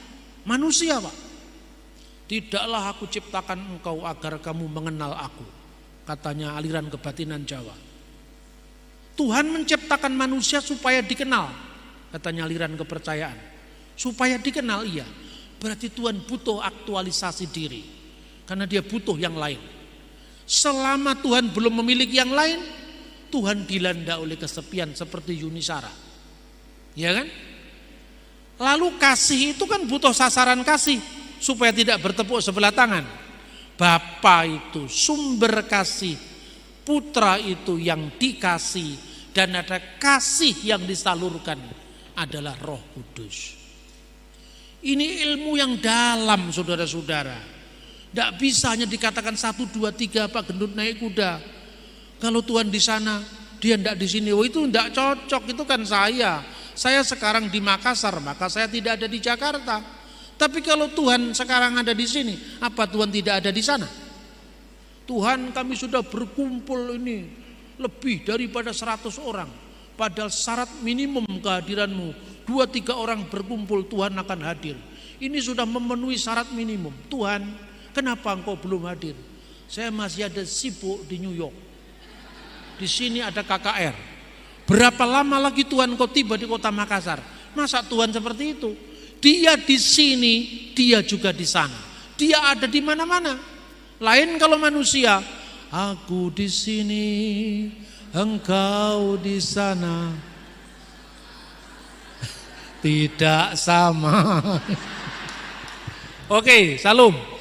Manusia Pak. Tidaklah aku ciptakan engkau agar kamu mengenal aku, katanya aliran kebatinan Jawa. Tuhan menciptakan manusia supaya dikenal, katanya aliran kepercayaan. Supaya dikenal, iya. Berarti Tuhan butuh aktualisasi diri, karena dia butuh yang lain. Selama Tuhan belum memiliki yang lain, Tuhan dilanda oleh kesepian seperti Yunisara. Ya kan? Lalu kasih itu kan butuh sasaran kasih supaya tidak bertepuk sebelah tangan. Bapa itu sumber kasih, putra itu yang dikasih dan ada kasih yang disalurkan adalah Roh Kudus. Ini ilmu yang dalam, saudara-saudara. Tidak bisa hanya dikatakan 1, 2, 3 Pak Gendut naik kuda. Kalau Tuhan di sana, dia tidak di sini. Oh, itu tidak cocok, itu kan saya. Saya sekarang di Makassar, maka saya tidak ada di Jakarta. Tapi kalau Tuhan sekarang ada di sini, apa Tuhan tidak ada di sana? Tuhan, kami sudah berkumpul ini lebih daripada 100 orang. Padahal syarat minimum kehadiranmu 2-3 orang berkumpul, Tuhan akan hadir. Ini sudah memenuhi syarat minimum. Tuhan, kenapa engkau belum hadir? Saya masih ada sibuk di New York. Di sini ada KKR. Berapa lama lagi Tuhan kau tiba di kota Makassar? Masa Tuhan seperti itu? Dia di sini, dia juga di sana. Dia ada di mana-mana. Lain kalau manusia, aku di sini, engkau di sana. Tidak sama. Oke, salam.